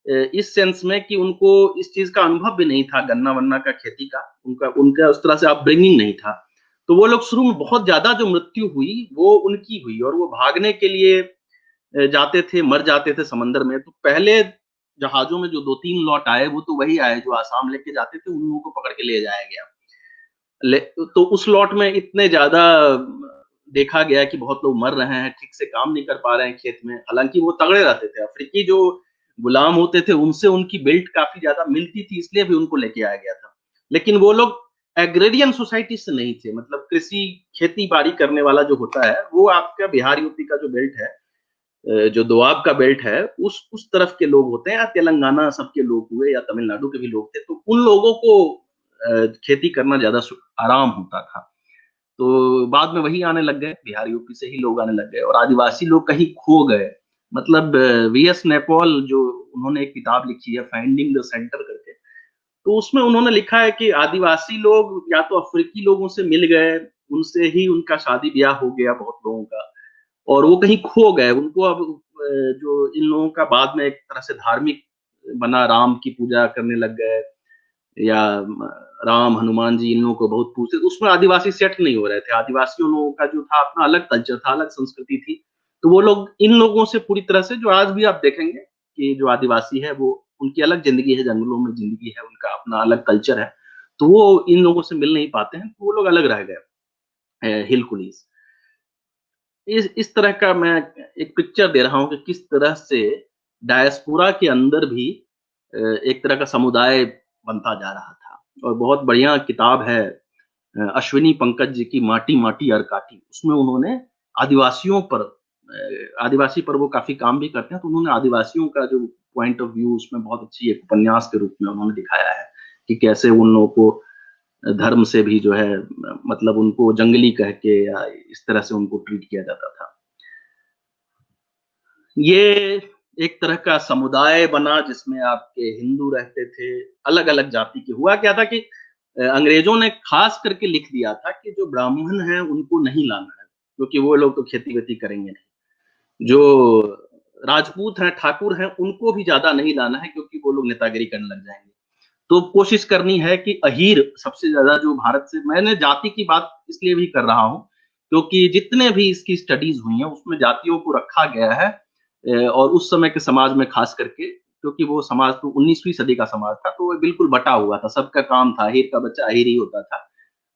[SPEAKER 2] इस सेंस में कि उनको इस चीज का अनुभव भी नहीं था, गन्ना वन्ना का खेती का, उनका उनका उस तरह से अपब्रिंगिंग नहीं था। तो वो लोग शुरू में बहुत ज्यादा जो मृत्यु हुई वो उनकी हुई, और वो भागने के लिए जाते थे, मर जाते थे समंदर में। तो पहले जहाजों में जो 2-3 लॉट आए, वो तो वही आए जो आसाम लेके जाते थे, उन लोगों को पकड़ के ले जाया गया। तो उस लॉट में इतने ज्यादा देखा गया कि बहुत लोग मर रहे हैं, ठीक से काम नहीं कर पा रहे हैं खेत में। हालांकि वो तगड़े रहते थे, अफ्रीकी जो गुलाम होते थे उनसे उनकी बिल्ट काफी ज्यादा मिलती थी, इसलिए भी उनको लेके आया गया था। लेकिन वो लोग एग्रेरियन सोसाइटी से नहीं थे, मतलब कृषि खेती बाड़ी करने वाला जो होता है, वो आपका बिहार यूपी का जो बेल्ट है, जो दोआब का बेल्ट है, उस तरफ के लोग होते हैं, या तेलंगाना सबके लोग हुए, या तमिलनाडु के भी लोग थे। तो उन लोगों को खेती करना ज्यादा आराम होता था। तो बाद में वही आने लग गए, बिहार यूपी से ही लोग आने लग गए, और आदिवासी लोग कहीं खो गए। मतलब वीएस नैपॉल, जो उन्होंने एक किताब लिखी है फाइंडिंग द सेंटर करके, तो उसमें उन्होंने लिखा है कि आदिवासी लोग या तो अफ्रीकी लोगों से मिल गए, उनसे ही उनका शादी ब्याह हो गया बहुत लोगों का, और वो कहीं खो गए। उनको अब जो इन लोगों का बाद में एक तरह से धार्मिक बना, राम की पूजा करने लग गए, या राम हनुमान जी इन लोगों को बहुत पूछते, उसमें आदिवासी सेट नहीं हो रहे थे। आदिवासियों लोगों का जो था अपना अलग कल्चर था, अलग संस्कृति थी। तो वो लोग इन लोगों से पूरी तरह से, जो आज भी आप देखेंगे कि जो आदिवासी है, वो उनकी अलग जिंदगी है, जंगलों में जिंदगी है, उनका अपना अलग कल्चर है। तो वो इन लोगों से मिल नहीं पाते हैं, तो वो लोग अलग रह गए, हिल कुलीज। इस तरह का मैं एक पिक्चर दे रहा हूँ कि किस तरह से डायस्पोरा के अंदर भी एक तरह का समुदाय बनता जा रहा था। और बहुत बढ़िया किताब है अश्विनी पंकज जी की, माटी माटी अरकाटी। उसमें उन्होंने आदिवासियों पर, आदिवासी पर वो काफी काम भी करते हैं, तो उन्होंने आदिवासियों का जो पॉइंट ऑफ व्यू उसमें बहुत अच्छी एक उपन्यास के रूप में उन्होंने दिखाया है कि कैसे उन लोगों को धर्म से भी जो है, मतलब उनको जंगली कह के या इस तरह से उनको ट्रीट किया जाता था। ये एक तरह का समुदाय बना जिसमें आपके हिंदू रहते थे, अलग अलग जाति के। हुआ क्या था कि अंग्रेजों ने खास करके लिख दिया था कि जो ब्राह्मण हैं उनको नहीं लाना है, क्योंकि वो लोग तो खेती वेती करेंगे नहीं। जो राजपूत हैं, ठाकुर हैं, उनको भी ज्यादा नहीं लाना है, क्योंकि वो लोग नेतागिरी करने लग जाएंगे। तो कोशिश करनी है कि अहीर सबसे ज्यादा, जो भारत से, मैंने जाति की बात इसलिए भी कर रहा हूँ क्योंकि जितने भी इसकी स्टडीज हुई हैं उसमें जातियों को रखा गया है, और उस समय के समाज में खास करके, क्योंकि वो समाज तो 19वीं सदी का समाज था, तो वो बिल्कुल बटा हुआ था, सबका काम था, अहीर का बच्चा अहीर ही होता था,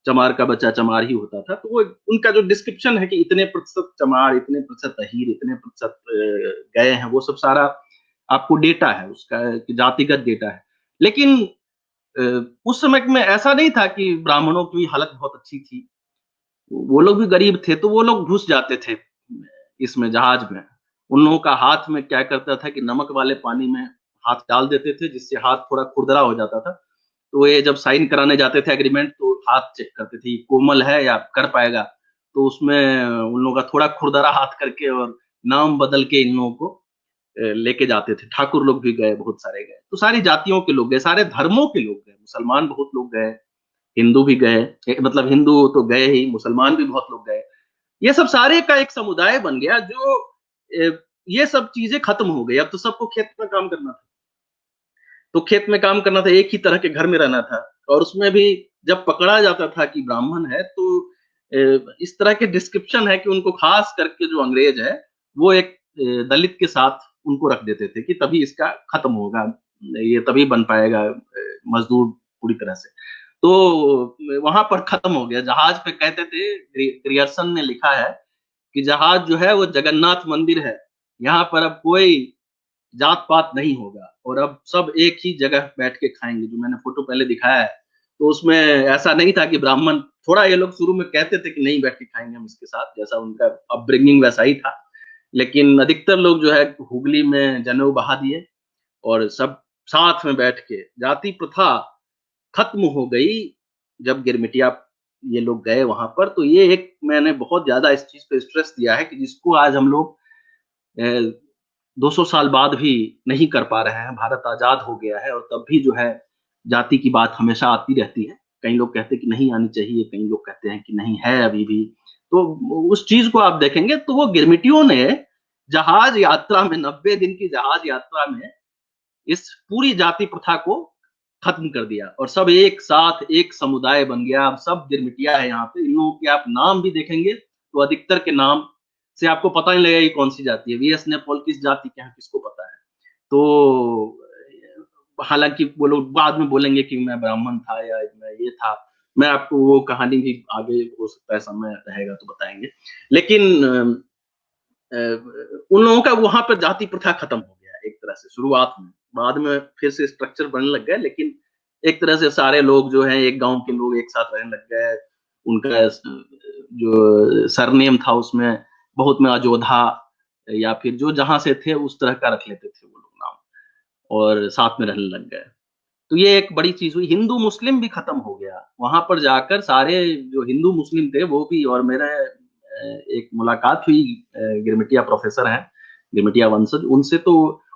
[SPEAKER 2] चमार का बच्चा चमार ही होता था। तो वो उनका जो डिस्क्रिप्शन है कि इतने प्रतिशत चमार, इतने प्रतिशत अहीर, इतने प्रतिशत गए हैं, वो सब सारा आपको डेटा है उसका, जातिगत डेटा है। लेकिन उस समय में ऐसा नहीं था कि ब्राह्मणों की हालत बहुत अच्छी थी, वो लोग भी गरीब थे, तो वो लोग घुस जाते थे इसमें, जहाज में। उन लोगों का हाथ में क्या करता था कि नमक वाले पानी में हाथ डाल देते थे, जिससे हाथ थोड़ा खुरदरा हो जाता था। तो ये जब साइन कराने जाते थे एग्रीमेंट, तो हाथ चेक करते थे कोमल है या कर पाएगा। तो उसमें उन लोगों का थोड़ा खुरदरा हाथ करके और नाम बदल के इन लोगों को लेके जाते थे। ठाकुर लोग भी गए, बहुत सारे गए, तो सारी जातियों के लोग गए, सारे धर्मों के लोग गए, मुसलमान बहुत लोग गए, हिंदू भी गए, मतलब हिंदू तो गए ही, मुसलमान भी बहुत लोग गए। ये सब सारे का एक समुदाय बन गया, जो ये सब चीजें खत्म हो गई। अब तो सबको खेत में काम करना था, तो खेत में काम करना था, एक ही तरह के घर में रहना था। और उसमें भी जब पकड़ा जाता था कि ब्राह्मण है, तो इस तरह के डिस्क्रिप्शन है कि उनको खास करके जो अंग्रेज है, वो एक दलित के साथ उनको रख देते थे कि तभी इसका खत्म होगा, ये तभी बन पाएगा मजदूर पूरी तरह से। तो वहां पर खत्म हो गया। जहाज पे कहते थे, ग्रियर्सन ने लिखा है कि जहाज जो है वो जगन्नाथ मंदिर है, यहाँ पर अब कोई जात पात नहीं होगा, और अब सब एक ही जगह बैठ के खाएंगे। जो मैंने फोटो पहले दिखाया है, तो उसमें ऐसा नहीं था कि ब्राह्मण, थोड़ा ये लोग शुरू में कहते थे कि नहीं बैठ के खाएंगे हम इसके साथ, जैसा उनका अपब्रिंगिंग वैसा ही था। लेकिन अधिकतर लोग जो है हुगली में जनेऊ बहा दिए, और सब साथ में बैठ के, जाति प्रथा खत्म हो गई जब गिरमिटिया ये लोग गए वहां पर। तो ये एक मैंने बहुत ज्यादा इस चीज पे स्ट्रेस दिया है कि जिसको आज हम लोग 200 साल बाद भी नहीं कर पा रहे हैं। भारत आजाद हो गया है और तब भी जो है जाति की बात हमेशा आती रहती है। कई लोग कहते हैं कि नहीं आनी चाहिए, कई लोग कहते हैं कि नहीं है अभी भी। तो उस चीज को आप देखेंगे तो वो गिरमिटियों ने जहाज यात्रा में, 90 दिन की जहाज यात्रा में इस पूरी जाति प्रथा को खत्म कर दिया और सब एक साथ एक समुदाय बन गया। अब सब गिरमिटिया है यहाँ पे। इन लोगों के आप नाम भी देखेंगे तो अधिकतर के नाम से आपको पता नहीं लगेगा कि कौन सी जाति है। वीएस नेपॉल किस जाति के हैं, किसको पता है। तो हालांकि वो लोग बाद में बोलेंगे कि मैं ब्राह्मण था या मैं ये था। मैं आपको वो कहानी भी आगे हो सकता है समय रहेगा तो बताएंगे। लेकिन उन लोगों का वहां पर जाति प्रथा खत्म हो गया एक तरह से शुरुआत में। बाद में फिर से स्ट्रक्चर बनने लग गए, लेकिन एक तरह से सारे लोग जो हैं एक गांव के लोग एक साथ रहने लग गए। उनका जो सरनेम था उसमें बहुत में अजोधा या फिर जो जहां से थे उस तरह का रख लेते थे वो लोग नाम, और साथ में रहने लग गए। तो ये एक बड़ी चीज हुई। हिंदू मुस्लिम भी खत्म हो गया वहां पर जाकर। सारे जो हिंदू मुस्लिम थे वो भी, और मेरा एक मुलाकात हुई गिरमिटिया प्रोफेसर हैं, गिरमिटिया वंशज, उनसे। तो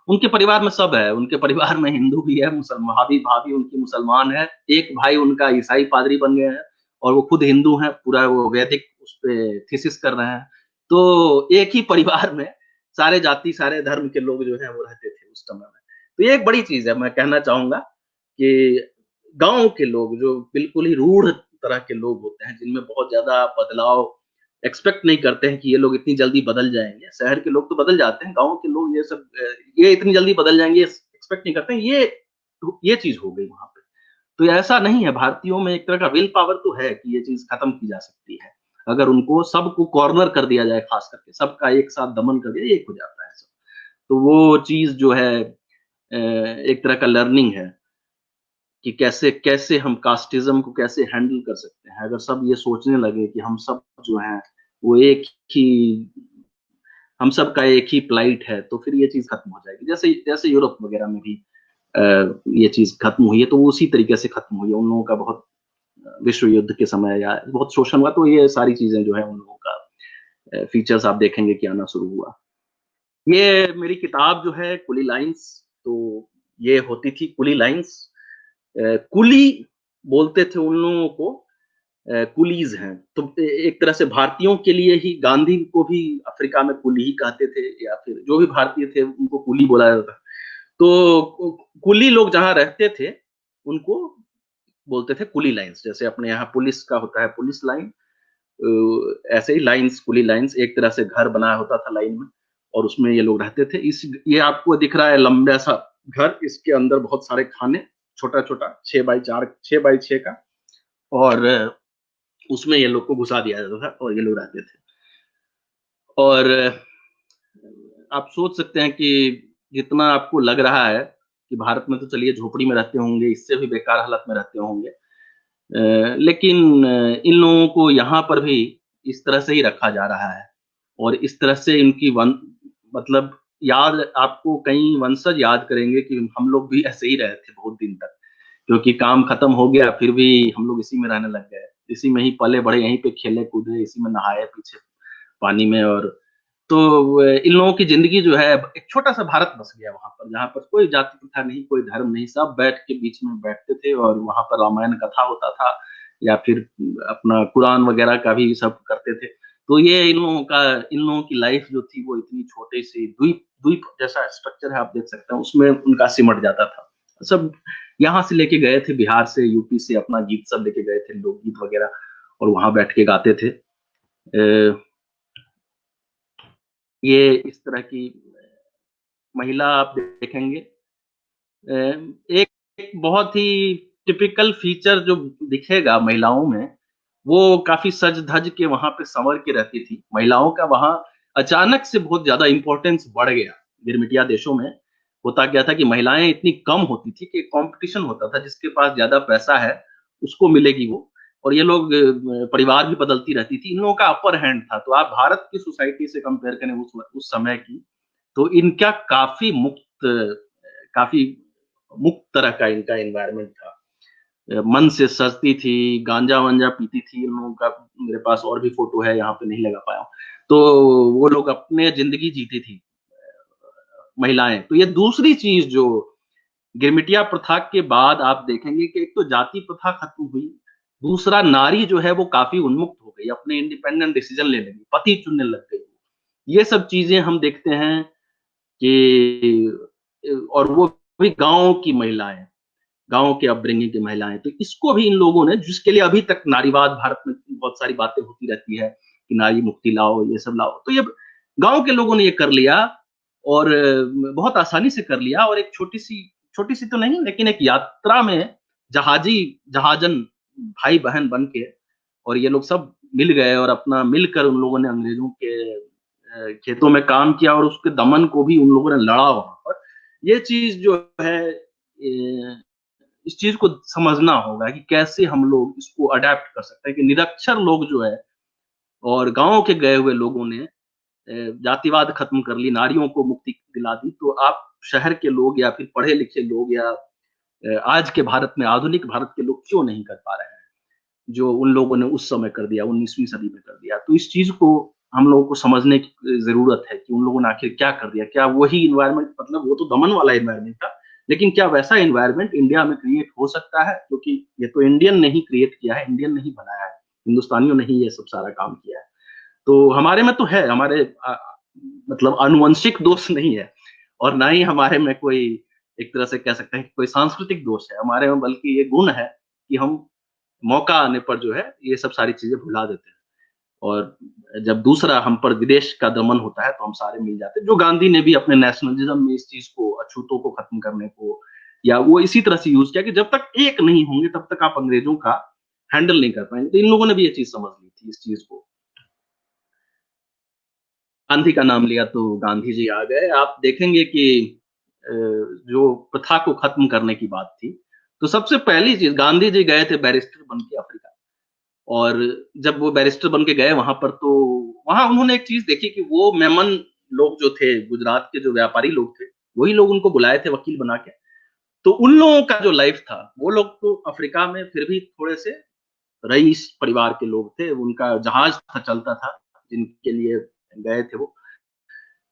[SPEAKER 2] उनके परिवार में सब है। उनके परिवार में हिंदू भी है, मुसलमान, भाभी भाभी उनकी मुसलमान है, एक भाई उनका ईसाई पादरी बन गए हैं और वो खुद हिंदू हैं। पूरा वो वैदिक उस पे थीसिस कर रहे हैं। तो एक ही परिवार में सारे जाति सारे धर्म के लोग जो है वो रहते थे उस समय में। तो ये एक बड़ी चीज है। मैं कहना चाहूंगा कि गांव के लोग जो बिल्कुल ही रूढ़ तरह के लोग होते हैं, जिनमें बहुत ज्यादा बदलाव एक्सपेक्ट नहीं करते हैं कि ये लोग इतनी जल्दी बदल जाएंगे। शहर के लोग तो बदल जाते हैं, गांव के लोग ये सब ये इतनी जल्दी बदल जाएंगे एक्सपेक्ट नहीं करते हैं। ये चीज हो गई वहां पे। तो ऐसा नहीं है, भारतीयों में एक तरह का विल पावर तो है कि ये चीज खत्म की जा सकती है। अगर उनको सबको कॉर्नर कर दिया जाए, खास करके सबका एक साथ दमन कर दिया, एक हो जाता है सब। तो वो चीज जो है एक तरह का लर्निंग है कि कैसे कैसे हम कास्टिज्म को कैसे हैंडल कर सकते हैं। अगर सब ये सोचने लगे कि हम सब जो हैं वो एक ही, हम सब का एक ही प्लाइट है, तो फिर ये चीज खत्म हो जाएगी। जैसे जैसे यूरोप वगैरह में भी ये चीज खत्म हुई है, तो उसी तरीके से खत्म हुई है। उन लोगों का बहुत विश्व युद्ध के समय या बहुत शोषण हुआ, तो ये सारी चीजें जो है उन लोगों का फीचर्स आप देखेंगे कि आना शुरू हुआ। ये मेरी किताब जो है कुली लाइंस, तो ये होती थी कुली लाइंस। कुली बोलते थे उन लोगों को, कुलीज हैं। तो एक तरह से भारतीयों के लिए ही, गांधी को भी अफ्रीका में कुली ही कहते थे, या फिर जो भी भारतीय थे उनको कुली बोला जाता था। तो कुली लोग जहां रहते थे उनको बोलते थे कुली लाइंस। जैसे अपने यहाँ पुलिस का होता है पुलिस लाइन, ऐसे ही लाइंस, कुली लाइंस एक तरह से घर बनाया होता था लाइन में, और उसमें ये लोग रहते थे। इस ये आपको दिख रहा है लंबा सा घर, इसके अंदर बहुत सारे खाने, छोटा छोटा 6x4 6x6 का, और उसमें ये लोग को घुसा दिया जाता था और ये लोग रहते थे। और आप सोच सकते हैं कि जितना आपको लग रहा है कि भारत में तो चलिए झोपड़ी में रहते होंगे, इससे भी बेकार हालत में रहते होंगे, लेकिन इन लोगों को यहाँ पर भी इस तरह से ही रखा जा रहा है। और इस तरह से इनकी मतलब याद, आपको कई वंशज याद करेंगे कि हम लोग भी ऐसे ही रहे थे बहुत दिन तक, क्योंकि काम खत्म हो गया फिर भी हम लोग इसी में रहने लग गए, इसी में ही पले बढ़े, यहीं पे खेले कूदे, इसी में नहाए पीछे पानी में। और तो इन लोगों की जिंदगी जो है, एक छोटा सा भारत बस गया वहां पर, जहाँ पर कोई जाति प्रथा नहीं, कोई धर्म नहीं, सब बैठ के बीच में बैठते थे और वहां पर रामायण कथा होता था या फिर अपना कुरान वगैरह का भी सब करते थे। तो ये इन लोगों की लाइफ जो थी वो इतनी छोटे से द्वीप द्वीप जैसा स्ट्रक्चर है, आप देख सकते हैं, उसमें उनका सिमट जाता था सब। यहाँ से लेके गए थे, बिहार से, यूपी से अपना गीत सब लेके गए थे, लोकगीत वगैरह, और वहां बैठ के गाते थे। ये इस तरह की महिला आप देखेंगे। एक, एक बहुत ही टिपिकल फीचर जो दिखेगा महिलाओं में, वो काफी सज धज के वहां पे संवर के रहती थी। महिलाओं का वहां अचानक से बहुत ज्यादा इंपॉर्टेंस बढ़ गया। गिरमिटिया देशों में होता क्या था कि महिलाएं इतनी कम होती थी कि कंपटीशन होता था, जिसके पास ज्यादा पैसा है उसको मिलेगी वो। और ये लोग परिवार भी बदलती रहती थी, इन लोगों का अपर हैंड था। तो आप भारत की सोसाइटी से कंपेयर करें उस समय की, तो इनका काफी मुक्त, काफी मुक्त तरह का इनका एनवायरनमेंट था। मन से सजती थी, गांजा वांजा पीती थी। इन लोगों का मेरे पास और भी फोटो है, यहाँ पे नहीं लगा पाया हूँ। तो वो लोग अपने जिंदगी जीती थी महिलाएं। तो ये दूसरी चीज जो गिरमिटिया प्रथा के बाद आप देखेंगे कि एक तो जाति प्रथा खत्म हुई, दूसरा नारी जो है वो काफी उन्मुक्त हो गई, अपने इंडिपेंडेंट डिसीजन ले लेगी, पति चुनने लग गई। ये सब चीजें हम देखते हैं कि, और वो भी गांव की महिलाएं, गांव के अपब्रिंगिंग की महिलाएं। तो इसको भी इन लोगों ने, जिसके लिए अभी तक नारीवाद भारत में बहुत सारी बातें होती रहती है कि नारी मुक्ति लाओ, ये सब लाओ, तो ये गांव के लोगों ने ये कर लिया और बहुत आसानी से कर लिया। और एक छोटी सी तो नहीं, लेकिन एक यात्रा में जहाजन भाई बहन बन के, और ये लोग सब मिल गए और अपना मिलकर उन लोगों ने अंग्रेजों के खेतों में काम किया और उसके दमन को भी उन लोगों ने लड़ा वहां पर। ये चीज जो है, इस चीज को समझना होगा कि कैसे हम लोग इसको अडेप्ट कर सकते हैं कि निरक्षर लोग जो है और गांव के गए हुए लोगों ने जातिवाद खत्म कर ली, नारियों को मुक्ति दिला दी। तो आप शहर के लोग या फिर पढ़े लिखे लोग या आज के भारत में, आधुनिक भारत के लोग क्यों नहीं कर पा रहे हैं जो उन लोगों ने उस समय कर दिया, 19वीं सदी में कर दिया। तो इस चीज को हम लोगों को समझने की जरूरत है कि उन लोगों ने आखिर क्या कर दिया। क्या वही इन्वायरमेंट, मतलब वो तो दमन वाला इन्वायरमेंट था, लेकिन क्या वैसा इन्वायरमेंट इंडिया में क्रिएट हो सकता है? क्योंकि ये तो इंडियन ने ही क्रिएट किया है, इंडियन ने ही बनाया है, हिंदुस्तानियों ने ही ये सब सारा काम किया है। तो हमारे में तो है, हमारे मतलब आनुवंशिक दोष नहीं है, और ना ही हमारे में कोई, एक तरह से कह सकते हैं कि कोई सांस्कृतिक दोष है हमारे में, बल्कि ये गुण है कि हम मौका आने पर जो है ये सब सारी चीजें भुला देते हैं। और जब दूसरा हम पर विदेश का दमन होता है तो हम सारे मिल जाते हैं। जो गांधी ने भी अपने नेशनलिज्म में इस चीज को, अछूतों को खत्म करने को, या वो इसी तरह से यूज किया कि जब तक एक नहीं होंगे तब तक आप अंग्रेजों का हैंडल नहीं कर पाएंगे। तो इन लोगों ने भी ये चीज समझ ली थी, इस चीज को। गांधी का नाम लिया तो गांधी जी आ गए। आप देखेंगे कि जो प्रथा को खत्म करने की बात थी, तो सबसे पहली चीज, गांधी जी गए थे बैरिस्टर बन के अफ्रीका। और जब वो बैरिस्टर बन के गए वहां पर, तो वहां उन्होंने एक चीज देखी कि वो मेमन लोग जो थे, गुजरात के जो व्यापारी लोग थे, वही लोग उनको बुलाए थे वकील बना के। तो उन लोगों का जो लाइफ था, वो लोग तो अफ्रीका में फिर भी थोड़े से रईस परिवार के लोग थे, उनका जहाज था, चलता था, जिनके लिए गए थे वो।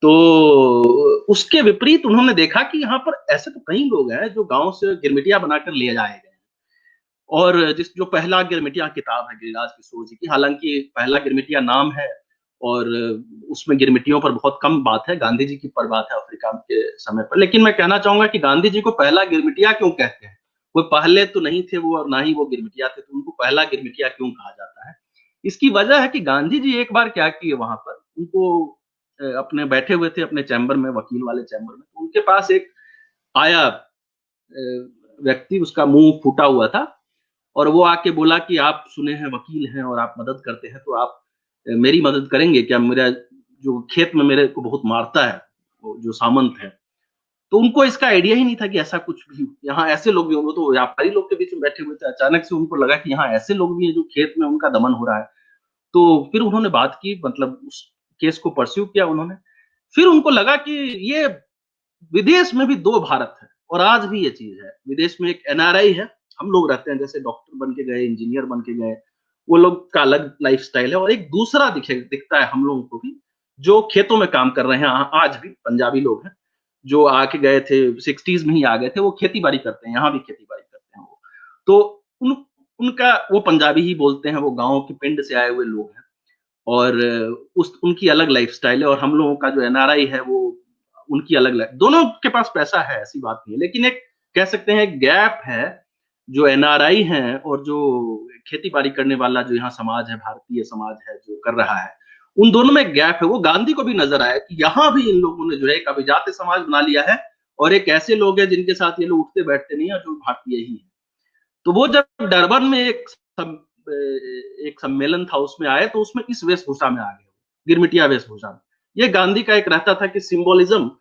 [SPEAKER 2] तो उसके विपरीत उन्होंने देखा कि यहाँ पर ऐसे तो कई लोग हैं जो गांव से गिरमिटिया बनाकर ले जाए गए। और जिस जो पहला गिरमिटिया किताब है गिरिराज किशोर जी की, हालांकि पहला गिरमिटिया नाम है और उसमें गिरमिटियों पर बहुत कम बात है, गांधी जी की पर बात है अफ्रीका के समय पर। लेकिन मैं कहना चाहूंगा कि गांधी जी को पहला गिरमिटिया क्यों कहते हैं? वो पहले तो नहीं थे वो, और ना ही वो गिरमिटिया थे, तो उनको पहला गिरमिटिया क्यों कहा जाता है? इसकी वजह है कि गांधी जी एक बार क्या किए, वहां पर उनको अपने बैठे हुए थे अपने चैम्बर में, वकील वाले चैम्बर में, तो उनके पास एक आया व्यक्ति, उसका मुंह फूटा हुआ था, और वो आके बोला कि आप सुने हैं वकील हैं और आप मदद करते हैं, तो आप मेरी मदद करेंगे क्या? मेरा जो खेत में मेरे को बहुत मारता है वो जो सामंत है। तो उनको इसका आइडिया ही नहीं था कि ऐसा कुछ भी यहाँ ऐसे लोग भी होंगे। तो व्यापारी लोग के बीच में बैठे हुए थे, अचानक से उनको लगा कि यहाँ ऐसे लोग भी हैं जो खेत में उनका दमन हो रहा है। तो फिर उन्होंने बात की, मतलब उस केस को परस्यू किया उन्होंने। फिर उनको लगा कि ये विदेश में भी दो भारत है, और आज भी ये चीज है। विदेश में एक एनआरआई है, हम लोग रहते हैं, जैसे डॉक्टर बन के गए, इंजीनियर बन के गए, वो लोग का अलग लाइफस्टाइल है, और एक दूसरा दिखता है हम लोगों को भी, जो खेतों में काम कर रहे हैं। आज भी पंजाबी लोग हैं जो आके गए थे, 60s में ही आ गए थे, वो खेती बाड़ी करते हैं, यहाँ भी खेती बाड़ी करते हैं वो। तो उन उनका वो पंजाबी ही बोलते हैं, वो गाँव के पिंड से आए हुए लोग हैं, और उस उनकी अलग लाइफस्टाइल है। और हम लोगों का जो एनआरआई है वो उनकी अलग लाइफ, दोनों के पास पैसा है, ऐसी बात नहीं है, लेकिन एक कह सकते हैं गैप है। जो एनआरआई हैं और जो खेती बाड़ी करने वाला जो यहाँ समाज है, भारतीय समाज है जो कर रहा है, उन दोनों में गैप है। वो गांधी को भी नजर आया कि यहाँ भी इन लोगों ने जो है एक अभिजात्य समाज बना लिया है, और एक ऐसे लोग हैं जिनके साथ ये लोग उठते बैठते नहीं है, जो भारतीय ही है। तो वो जब डरबन में एक सम्मेलन था उसमें आए, तो उसमें इस वेशभूषा में आ गए, गिरमिटिया वेशभूषा में। ये गांधी का एक रहता था कि सिंबोलिज्म,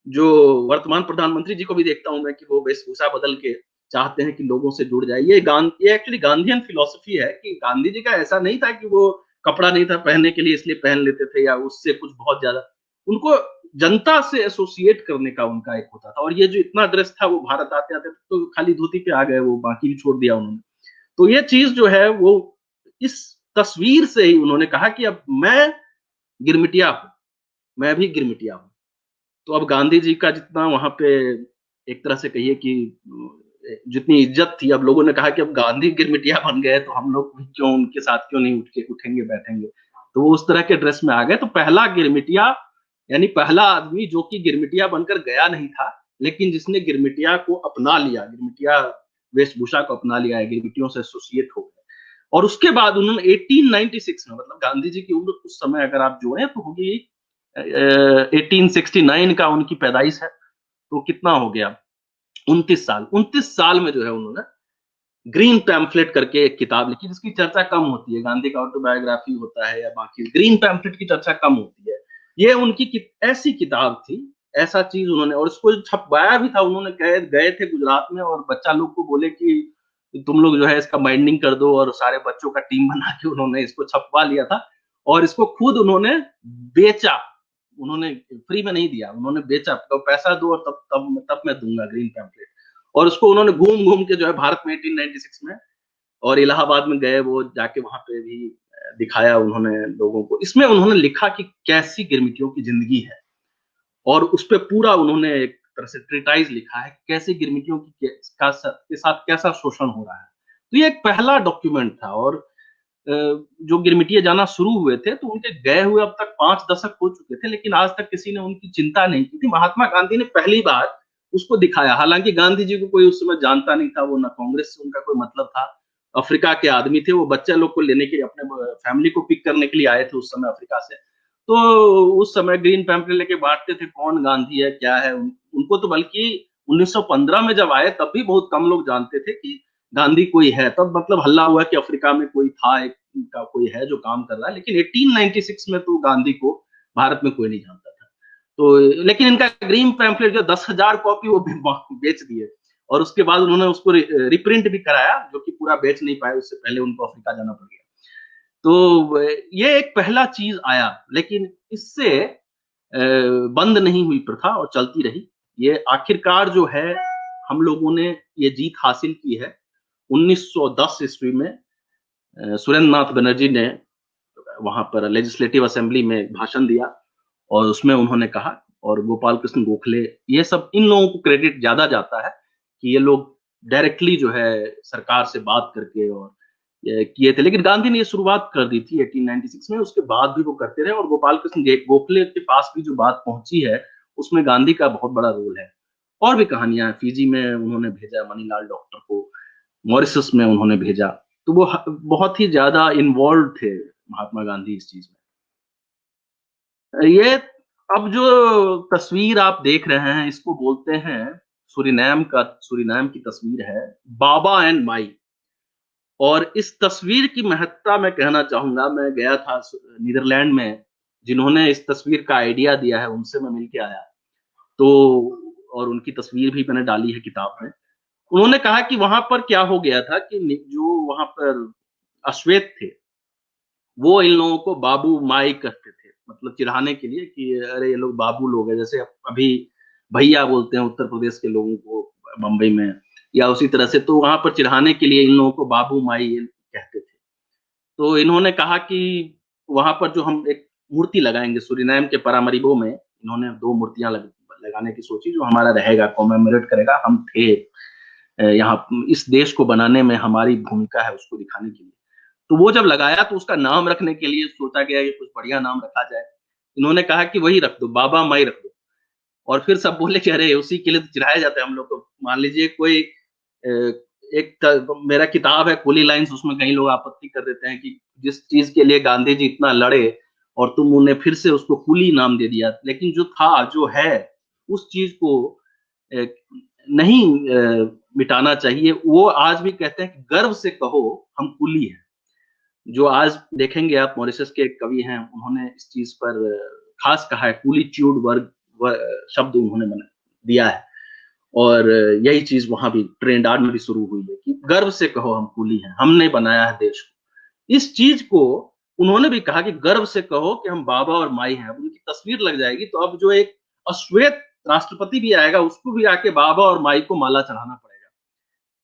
[SPEAKER 2] जो वर्तमान प्रधानमंत्री जी को भी देखता हूं मैं कि वो वेशभूषा बदल के चाहते हैं कि लोगों से जुड़ जाए। ये एक्चुअली गांधीयन फिलोसफी है कि गांधी जी का ऐसा नहीं था कि वो कपड़ा नहीं था पहनने के लिए इसलिए पहन लेते थे, या उससे कुछ बहुत ज्यादा। उनको जनता से एसोसिएट करने का उनका एक होता था। और ये जो इतना ड्रेस था, वो भारत आते आते तो खाली धोती पे आ गए, वो बाकी भी छोड़ दिया उन्होंने। तो ये चीज जो है वो इस तस्वीर से ही उन्होंने कहा कि अब मैं गिरमिटिया हूं, मैं भी गिरमिटिया हूं। तो अब गांधी जी का जितना वहां पे एक तरह से कहिए कि जितनी इज्जत थी, अब लोगों ने कहा कि अब गांधी गिरमिटिया बन गए तो हम लोग क्यों उनके साथ क्यों नहीं उठेंगे बैठेंगे। तो वो उस तरह के ड्रेस में आ गए। तो पहला गिरमिटिया, यानी पहला आदमी जो कि गिरमिटिया बनकर गया नहीं था, लेकिन जिसने गिरमिटिया को अपना लिया, गिरमिटिया वेशभूषा को अपना लिया है, गिरमिटियों से एसोसिएट हो गए। और उसके बाद उन्होंने 1896 में, मतलब गांधी जी की उम्र उस समय अगर आप जोड़ें तो होगी 1869 का उनकी पैदाइश है। तो कितना हो गया, 29 साल में जो है उन्होंने ग्रीन पैम्फलेट करके एक किताब लिखी, जिसकी चर्चा कम होती है। गांधी का ऑटोबायोग्राफी होता है या बाकी, ग्रीन पैम्फलेट की चर्चा कम होती है। ये उनकी ऐसी किताब थी, ऐसा चीज उन्होंने, और इसको छपवाया भी था उन्होंने। गए थे गुजरात में और बच्चा लोग को बोले कि तुम लोग जो है इसका बाइंडिंग कर दो, और सारे बच्चों का टीम बना के उन्होंने इसको छपवा लिया था। और इसको खुद उन्होंने बेचा, उन्होंने फ्री में नहीं दिया, उन्होंने बेचा। तो पैसा दो और तब मैं दूंगा ग्रीन पैम्फलेट। और उसको उन्होंने घूम घूम के जो है भारत में 1896 में, और इलाहाबाद में गए वो जाके वहां पे भी दिखाया उन्होंने लोगों को। इसमें उन्होंने लिखा कि कैसी गिरमिटियों की जिंदगी है, और उस पर पूरा उन्होंने एक तरह से ट्रिटाइज लिखा है कैसे गिरमिटियों के साथ कैसा शोषण हो रहा है। तो ये एक पहला डॉक्यूमेंट था। और जो गिरमिटिया जाना शुरू हुए थे तो उनके गए हुए अब तक 5 दशक हो चुके थे, लेकिन आज तक किसी ने उनकी चिंता नहीं की थी। महात्मा गांधी ने पहली बार उसको दिखाया। हालांकि गांधी जी को कोई उस समय जानता नहीं था, वो ना कांग्रेस से उनका कोई मतलब था। अफ्रीका के आदमी थे, वो बच्चे लोग को लेने के लिए, अपने फैमिली को पिक करने के लिए आए थे उस समय अफ्रीका से। तो उस समय ग्रीन पैम्पलेट लेके बांटते थे, कौन गांधी है क्या है। उनको तो बल्कि 1915 में जब आए तब भी बहुत कम लोग जानते थे कि गांधी कोई है। तब मतलब हल्ला हुआ कि अफ्रीका में कोई था, एक का कोई है जो काम कर रहा है। लेकिन 1896 में तो गांधी को भारत में कोई नहीं जानता था। तो लेकिन इनका ग्रीन पैम्फलेट जो 10,000 कॉपी वो बेच दिए, और उसके बाद उन्होंने उसको रिप्रिंट भी कराया, जो कि पूरा बेच नहीं पाए, उससे पहले उनको अफ्रीका जाना पड़ गया। तो ये एक पहला चीज आया, लेकिन इससे बंद नहीं हुई प्रथा और चलती रही। ये आखिरकार जो है हम लोगों ने ये जीत हासिल की है। 1910 ईस्वी में सुरेंद्र नाथ बनर्जी ने वहां पर लेजिस्लेटिव असेंबली में भाषण दिया, और उसमें उन्होंने कहा, और गोपाल कृष्ण गोखले, ये सब इन लोगों को क्रेडिट ज्यादा जाता है कि ये लोग डायरेक्टली जो है सरकार से बात करके और किए थे। लेकिन गांधी ने ये शुरुआत कर दी थी 1896 में, उसके बाद भी वो करते रहे। और गोपाल कृष्ण गोखले के पास भी जो बात पहुंची है उसमें गांधी का बहुत बड़ा रोल है। और भी कहानियां, फिजी में उन्होंने भेजा मनीलाल डॉक्टर को, मॉरिशस में उन्होंने भेजा। तो वो बहुत ही ज्यादा इन्वॉल्व थे महात्मा गांधी इस चीज में। ये अब जो तस्वीर आप देख रहे हैं इसको बोलते हैं सूरीनाम की तस्वीर है, बाबा एंड माई। और इस तस्वीर की महत्ता मैं कहना चाहूंगा, मैं गया था नीदरलैंड में, जिन्होंने इस तस्वीर का आइडिया दिया है उनसे मैं मिलके आया। तो और उनकी तस्वीर भी मैंने डाली है किताब में। उन्होंने कहा कि वहां पर क्या हो गया था कि जो वहां पर अश्वेत थे, वो इन लोगों को बाबू माई कहते थे, मतलब चिढ़ाने के लिए कि अरे ये लोग बाबू लोग हैं। जैसे अभी भैया बोलते हैं उत्तर प्रदेश के लोगों को बंबई में, या उसी तरह से। तो वहां पर चिढ़ाने के लिए इन लोगों को बाबू माई कहते थे। तो इन्होंने कहा कि वहां पर जो हम एक मूर्ति लगाएंगे सूरीनाम के पारामरीबो में, इन्होंने 2 मूर्तियां लगाने की सोची, जो हमारा रहेगा, कॉमेमोरेट करेगा हम थे यहाँ, इस देश को बनाने में हमारी भूमिका है उसको दिखाने के लिए। तो वो जब लगाया तो उसका नाम रखने के लिए सोचा गया कि कुछ बढ़िया नाम रखा जाए। इन्होंने कहा कि वही रख दो, बाबा माई रख दो। और फिर सब बोले कि अरे उसी के लिए तो चिढ़ाया जाता है हम लोग को। मान लीजिए कोई मेरा किताब है कूली लाइन्स, उसमें कई लोग आपत्ति कर देते हैं कि जिस चीज के लिए गांधी जी इतना लड़े और तुम उन्हें फिर से उसको कूली नाम दे दिया। लेकिन जो था, जो है, उस चीज को नहीं मिटाना चाहिए। वो आज भी कहते हैं कि गर्व से कहो हम कुली हैं। जो आज देखेंगे आप, मॉरिशस के एक कवि हैं, उन्होंने इस चीज पर खास कहा है, कूलीच्यूड शब्द उन्होंने दिया है। और यही चीज वहां भी ट्रेंडार्ड में भी शुरू हुई है कि गर्व से कहो हम कुली हैं, हमने बनाया है देश को। इस चीज को उन्होंने भी कहा कि गर्व से कहो कि हम बाबा और माई हैं। अब उनकी तस्वीर लग जाएगी तो अब जो एक अश्वेत राष्ट्रपति भी आएगा उसको भी आके बाबा और माई को माला चढ़ाना पड़ेगा।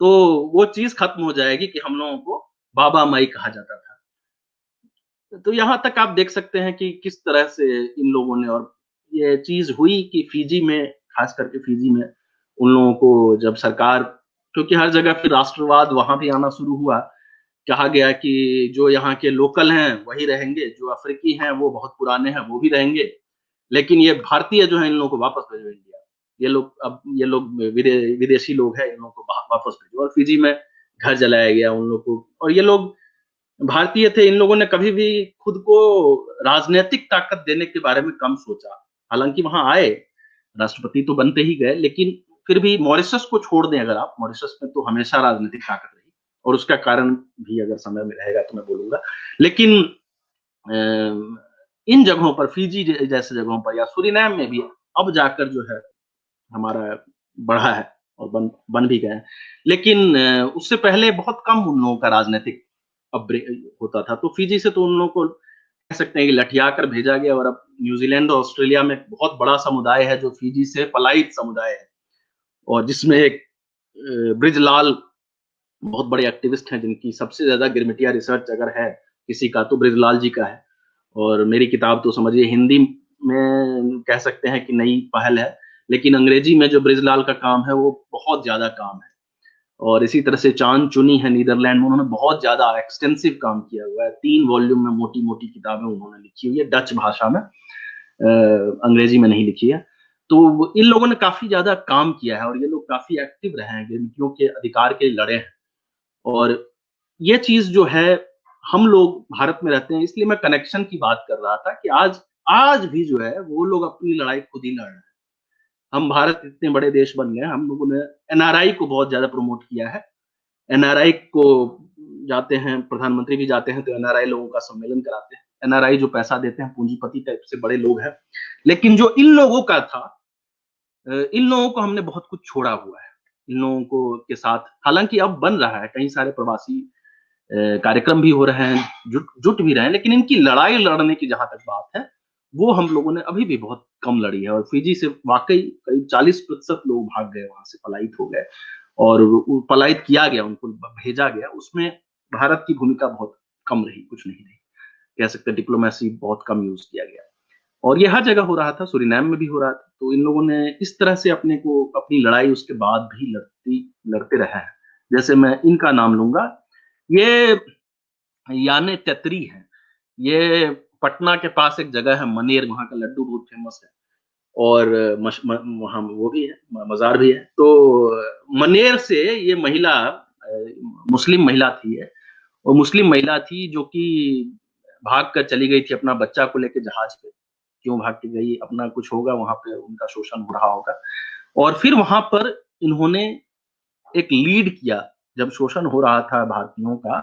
[SPEAKER 2] तो वो चीज खत्म हो जाएगी कि हम लोगों को बाबा माई कहा जाता था। तो यहाँ तक आप देख सकते हैं कि किस तरह से इन लोगों ने, और ये चीज हुई कि फिजी में, खास करके फिजी में उन लोगों को जब सरकार, क्योंकि हर जगह फिर राष्ट्रवाद वहां भी आना शुरू हुआ, कहा गया कि जो यहाँ के लोकल हैं वही रहेंगे, जो अफ्रीकी हैं वो बहुत पुराने हैं वो भी रहेंगे, लेकिन ये भारतीय जो है इन लोगों को वापस भेजो इंडिया। ये लोग, अब ये लोग विदेशी लोग हैं, इन लोगों को वापस भेजो। और फिजी में घर जलाया गया उन लोग को। और ये लोग भारतीय थे, इन लोगों ने कभी भी खुद को राजनीतिक ताकत देने के बारे में कम सोचा। हालांकि वहां आए, राष्ट्रपति तो बनते ही गए, लेकिन फिर भी मॉरिशस को छोड़ दें अगर आप, मॉरिशस में तो हमेशा राजनीतिक ताकत रही, और उसका कारण भी अगर समय में रहेगा तो मैं बोलूंगा। लेकिन इन जगहों पर, फिजी जैसे जगहों पर या सूरीनाम में भी अब जाकर जो है हमारा बढ़ा है और बन भी गए। लेकिन उससे पहले बहुत कम उन लोगों का राजनीतिक होता था। तो फिजी से तो उन लोगों को कह सकते हैं कि लठिया कर भेजा गया। और अब न्यूजीलैंड और ऑस्ट्रेलिया में बहुत बड़ा समुदाय है जो फिजी से पलायित समुदाय है, और जिसमें एक ब्रिजलाल बहुत बड़े एक्टिविस्ट हैं, जिनकी सबसे ज्यादा गिरमिटिया रिसर्च अगर है किसी का तो ब्रिजलाल जी का है। और मेरी किताब तो समझिए हिंदी में कह सकते हैं कि नई पहल है, लेकिन अंग्रेजी में जो ब्रिजलाल का काम है वो बहुत ज्यादा काम है। और इसी तरह से चांद चुनी है नीदरलैंड में, उन्होंने बहुत ज्यादा एक्सटेंसिव काम किया हुआ है। 3 वॉल्यूम में मोटी मोटी किताबें उन्होंने लिखी हुई है, डच भाषा में, अंग्रेजी में नहीं लिखी है। तो इन लोगों ने काफी ज्यादा काम किया है और ये लोग काफी एक्टिव रहे हैं, गिरमिटियों के अधिकार के लिए लड़े हैं। और ये चीज जो है, हम लोग भारत में रहते हैं इसलिए मैं कनेक्शन की बात कर रहा था कि आज आज भी जो है वो लोग अपनी लड़ाई खुद ही लड़ रहे हैं। हम भारत इतने बड़े देश बन गए, हम लोगों ने एनआरआई को बहुत ज्यादा प्रमोट किया है। एनआरआई को जाते हैं, प्रधानमंत्री भी जाते हैं तो एनआरआई लोगों का सम्मेलन कराते हैं। एनआरआई जो पैसा देते हैं पूंजीपति टाइप से बड़े लोग हैं। लेकिन जो इन लोगों का था, इन लोगों को हमने बहुत कुछ छोड़ा हुआ है। इन लोगों को के साथ हालांकि अब बन रहा है, कई सारे प्रवासी कार्यक्रम भी हो रहे हैं, जुट भी रहे हैं, लेकिन इनकी लड़ाई लड़ने की जहां तक बात है वो हम लोगों ने अभी भी बहुत कम लड़ी है। और फिजी से वाकई करीब 40% लोग भाग गए, वहां से पलायित हो गए और पलायित किया गया, उनको भेजा गया। उसमें भारत की भूमिका बहुत कम रही, कुछ नहीं रही, कह सकते हैं डिप्लोमेसी बहुत कम यूज किया गया। और ये हर जगह हो रहा था, सूरीनाम में भी हो रहा था। तो इन लोगों ने इस तरह से अपने को, अपनी लड़ाई उसके बाद भी लड़ते रहे हैं। जैसे मैं इनका नाम लूंगा, ये याने तेतरी है। ये पटना के पास एक जगह है मनेर, वहाँ का लड्डू बहुत फेमस है, और वहाँ वो भी है, मजार भी है। तो मनेर से ये महिला मुस्लिम महिला थी है, और मुस्लिम महिला थी जो कि भाग कर चली गई थी अपना बच्चा को लेकर जहाज पे। क्यों भाग के गई, अपना कुछ होगा वहां पे, उनका शोषण हो रहा होगा। और फिर वहां पर इन्होंने एक लीड किया, जब शोषण हो रहा था भारतीयों का,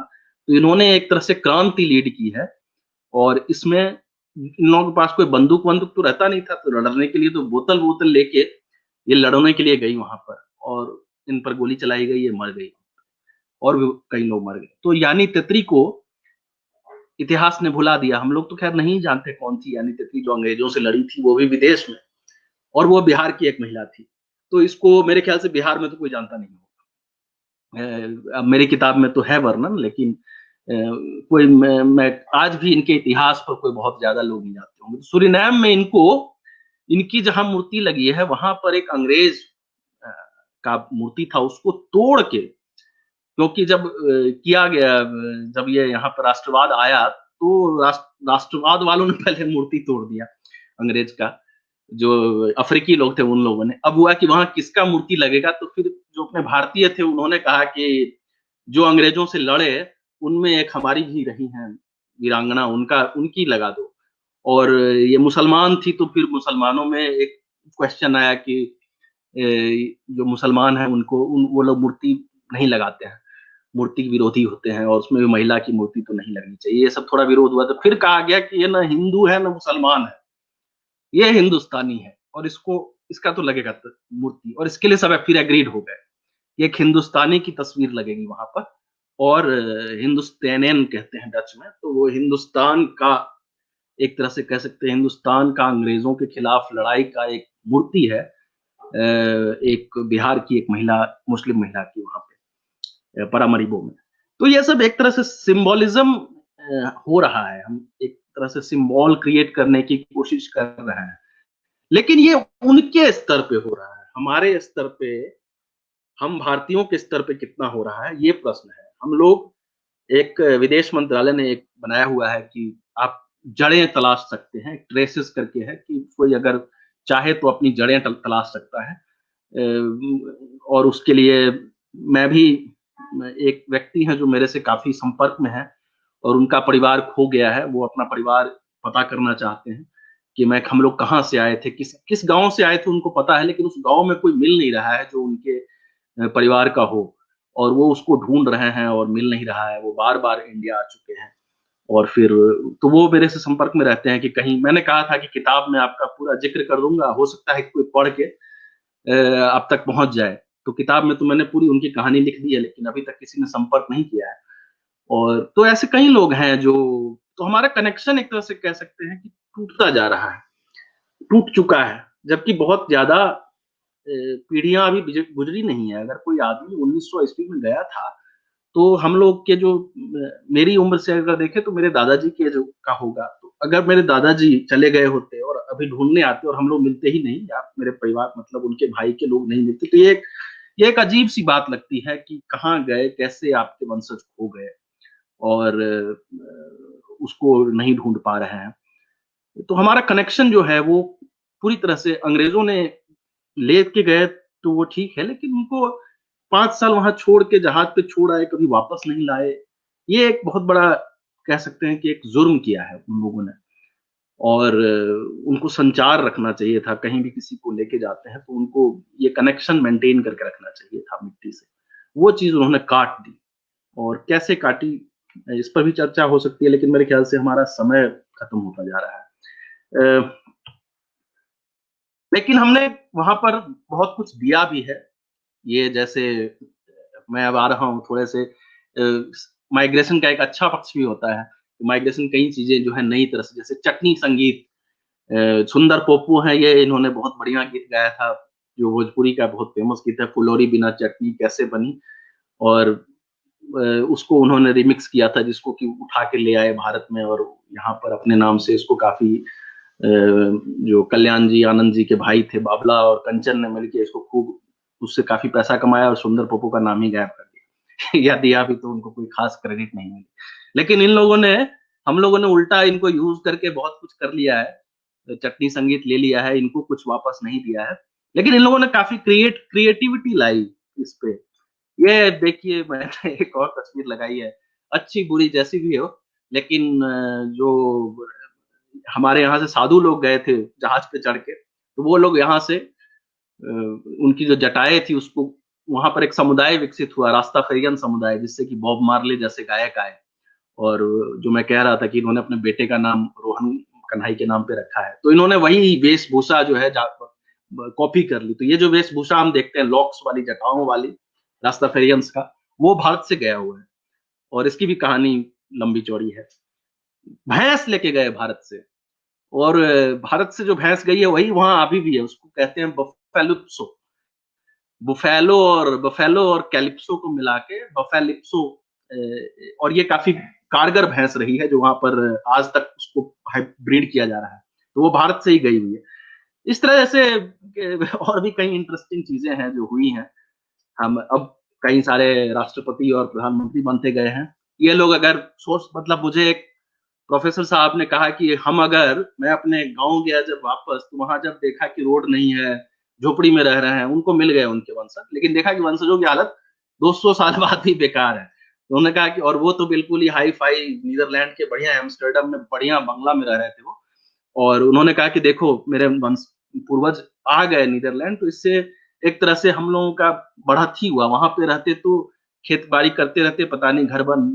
[SPEAKER 2] तो इन्होंने एक तरह से क्रांति लीड की है। और इसमें इन लोगों के पास कोई बंदूक वंदूक तो रहता नहीं था, तो लड़ने के लिए तो बोतल बोतल लेके ये लड़ने के लिए गई वहां पर, और इन पर गोली चलाई गई, ये मर गई, और भी कई लोग मर गए। तो यानी तेतरी को इतिहास ने भुला दिया। हम लोग तो खैर नहीं जानते कौन थी यानी तेतरी, जो अंग्रेजों से लड़ी थी, वो भी विदेश में, और वो बिहार की एक महिला थी। तो इसको मेरे ख्याल से बिहार में तो कोई जानता नहीं होगा। अब मेरी किताब में तो है वर्णन, लेकिन कोई मैं आज भी इनके इतिहास पर कोई बहुत ज्यादा लोग नहीं जानते होंगे। तो सूरीनाम में इनकी जहां मूर्ति लगी है, वहां पर एक अंग्रेज का मूर्ति था, उसको तोड़ के, क्योंकि जब किया गया, जब ये यहाँ पर राष्ट्रवाद आया तो राष्ट्रवाद वालों ने पहले मूर्ति तोड़ दिया अंग्रेज का, जो अफ्रीकी लोग थे उन लोगों ने। अब हुआ कि वहां किसका मूर्ति लगेगा, तो फिर जो अपने भारतीय थे उन्होंने कहा कि जो अंग्रेजों से लड़े उनमें एक हमारी भी रही हैं वीरांगना, उनकी लगा दो। और ये मुसलमान थी, तो फिर मुसलमानों में एक क्वेश्चन आया कि जो मुसलमान है उनको वो लोग मूर्ति नहीं लगाते हैं, मूर्ति विरोधी होते हैं, और उसमें भी महिला की मूर्ति तो नहीं लगनी चाहिए। ये सब थोड़ा विरोध हुआ, तो फिर कहा गया कि ये ना हिंदू है ना मुसलमान है, ये हिंदुस्तानी है, और इसका तो लगेगा मूर्ति। और इसके लिए सब फिर एग्रीड हो गए, एक हिंदुस्तानी की तस्वीर लगेगी वहां पर, और हिंदुस्तानियन कहते हैं डच में, तो वो हिंदुस्तान का एक तरह से कह सकते हैं हिंदुस्तान का अंग्रेजों के खिलाफ लड़ाई का एक मूर्ति है। एक बिहार की एक महिला, मुस्लिम महिला की वहां पे परामरीबो में। तो ये सब एक तरह से सिंबोलिज्म हो रहा है, हम एक तरह से सिंबल क्रिएट करने की कोशिश कर रहे हैं, लेकिन ये उनके स्तर पे हो रहा है। हमारे स्तर पे, हम भारतीयों के स्तर पे कितना हो रहा है, ये प्रश्न है। हम लोग, एक विदेश मंत्रालय ने एक बनाया हुआ है कि आप जड़ें तलाश सकते हैं, ट्रेसेस करके है कि कोई अगर चाहे तो अपनी जड़ें तलाश सकता है। और उसके लिए मैं भी, एक व्यक्ति हैं जो मेरे से काफ़ी संपर्क में हैं और उनका परिवार खो गया है, वो अपना परिवार पता करना चाहते हैं कि हम लोग कहाँ से आए थे, किस गाँव से आए थे उनको पता है, लेकिन उस गाँव में कोई मिल नहीं रहा है जो उनके परिवार का हो, और वो उसको ढूँढ रहे हैं और मिल नहीं रहा है। वो बार-बार इंडिया आ चुके हैं और फिर तो वो मेरे से संपर्क में रहते हैं कि कहीं, मैंने कहा था कि किताब में आपका पूरा ज़िक्र कर दूँगा, हो सकता है कि कोई पढ़ के आप तक पहुँच जाए। तो किताब में तो मैंने पूरी उनकी कहानी लिख दी है, लेकिन अभी तक किसी ने संपर्क नहीं किया है। और तो ऐसे कई लोग हैं जो, तो हमारा कनेक्शन एक तरह से कह सकते हैं कि टूटता जा रहा है, टूट चुका है, जबकि बहुत ज़्यादा पीढ़ियाँ अभी गुज़री नहीं है। अगर कोई आदमी 1900 ईस्वी में गया था, तो हम लोग के जो मेरी उम्र से अगर देखें तो मेरे दादाजी के जो का होगा, तो अगर मेरे दादाजी चले गए होते और अभी ढूँढने आते और हम लोग मिलते ही नहीं, या मेरे परिवार मतलब उनके भाई के लोग नहीं मिलते, तो ये एक अजीब-सी बात लगती है कि कहाँ गए, कैसे आपके वंशज खो गए और उसको नहीं ढूँढ पा रहे हैं। तो हमारा कनेक्शन जो है वो पूरी तरह से, अंग्रेज़ों ने लेके गए तो वो ठीक है, लेकिन उनको 5 साल वहाँ छोड़ के जहाज पे छोड़ आए, कभी वापस नहीं लाए। ये एक बहुत बड़ा, कह सकते हैं कि एक जुर्म किया है उन लोगों ने, और उनको संचार रखना चाहिए था। कहीं भी किसी को लेके जाते हैं तो उनको ये कनेक्शन मेंटेन करके रखना चाहिए था मिट्टी से। वो चीज़ उन्होंने काट दी, और कैसे काटी इस पर भी चर्चा हो सकती है, लेकिन मेरे ख्याल से हमारा समय खत्म होता जा रहा है। लेकिन हमने वहाँ पर बहुत कुछ दिया भी है। ये जैसे, मैं अब आ रहा हूँ थोड़े से, माइग्रेशन का एक अच्छा पक्ष भी होता है। माइग्रेशन कई चीज़ें जो है नई तरह से, जैसे चटनी संगीत, सुंदर पोपू हैं ये, इन्होंने बहुत बढ़िया गीत गाया था, जो भोजपुरी का बहुत फेमस गीत है, फुलौरी बिना चटनी कैसे बनी, और उसको उन्होंने रिमिक्स किया था, जिसको कि उठा के ले आए भारत में, और यहाँ पर अपने नाम से इसको काफ़ी, जो कल्याण जी, आनंद जी के भाई थे, बाबला और कंचन ने मिलके इसको खूब, उससे काफ़ी पैसा कमाया और सुंदर पोपू का नाम ही गायब कर दिया। या दिया भी तो उनको कोई खास क्रेडिट नहीं मिली। लेकिन हम लोगों ने उल्टा इनको यूज़ करके बहुत कुछ कर लिया है। चटनी संगीत ले लिया है, इनको कुछ वापस नहीं दिया है। लेकिन इन लोगों ने काफ़ी क्रिएटिविटी लाई इस पे। ये देखिए, मैंने एक और तस्वीर लगाई है, अच्छी-बुरी जैसी भी हो, लेकिन जो हमारे यहाँ से साधु लोग गए थे जहाज पे चढ़ के, तो वो लोग यहाँ से उनकी जो जटाएँ थी उसको, वहाँ पर एक समुदाय विकसित हुआ, रास्ताफेरियन समुदाय, जिससे कि बॉब मार्ले जैसे गायक आए, और जो मैं कह रहा था कि इन्होंने अपने बेटे का नाम रोहन कन्हाई के नाम पे रखा है। तो इन्होंने वही वेशभूषा जो है कॉपी कर ली। तो ये जो वेशभूषा हम देखते हैं, लॉक्स वाली, जटाओं वाली, रास्ताफेरियंस का, वो भारत से गया हुआ है, और इसकी भी कहानी लंबी-चौड़ी है। भैंस लेके गए भारत से, और भारत से जो भैंस गई है वही वहाँ अभी भी है, उसको कहते हैं बफेलिप्सो। बफेलो और कैलिप्सो को मिला के बफेलिप्सो, और ये काफ़ी कारगर भैंस रही है, जो वहाँ पर आज तक उसको ब्रीड किया जा रहा है। तो वो भारत से ही गई हुई है। इस तरह से और भी कई इंटरेस्टिंग चीज़ें हैं जो हुई हैं। हम अब कई सारे राष्ट्रपति और प्रधानमंत्री बनते गए हैं। ये लोग अगर सोच, मतलब मुझे एक प्रोफेसर साहब ने कहा कि मैं अपने गाँव गया जब वापस, तो वहाँ जब देखा कि रोड नहीं है, झोपड़ी में रह रहे हैं, उनको मिल गए उनके वंशज, लेकिन देखा कि वंशजों की हालत 200 साल बाद भी बेकार है। तो उन्होंने कहा कि, और वो तो बिल्कुल ही हाई-फाई नीदरलैंड के बढ़िया एम्स्टर्डम में बढ़िया बंगला में रह रहे थे वो। और उन्होंने कहा कि देखो, मेरे वंश पूर्वज आ गए नीदरलैंड, तो इससे एक तरह से हम लोगों का बढ़त ही हुआ। वहाँ पे रहते तो खेती-बाड़ी करते रहते, पता नहीं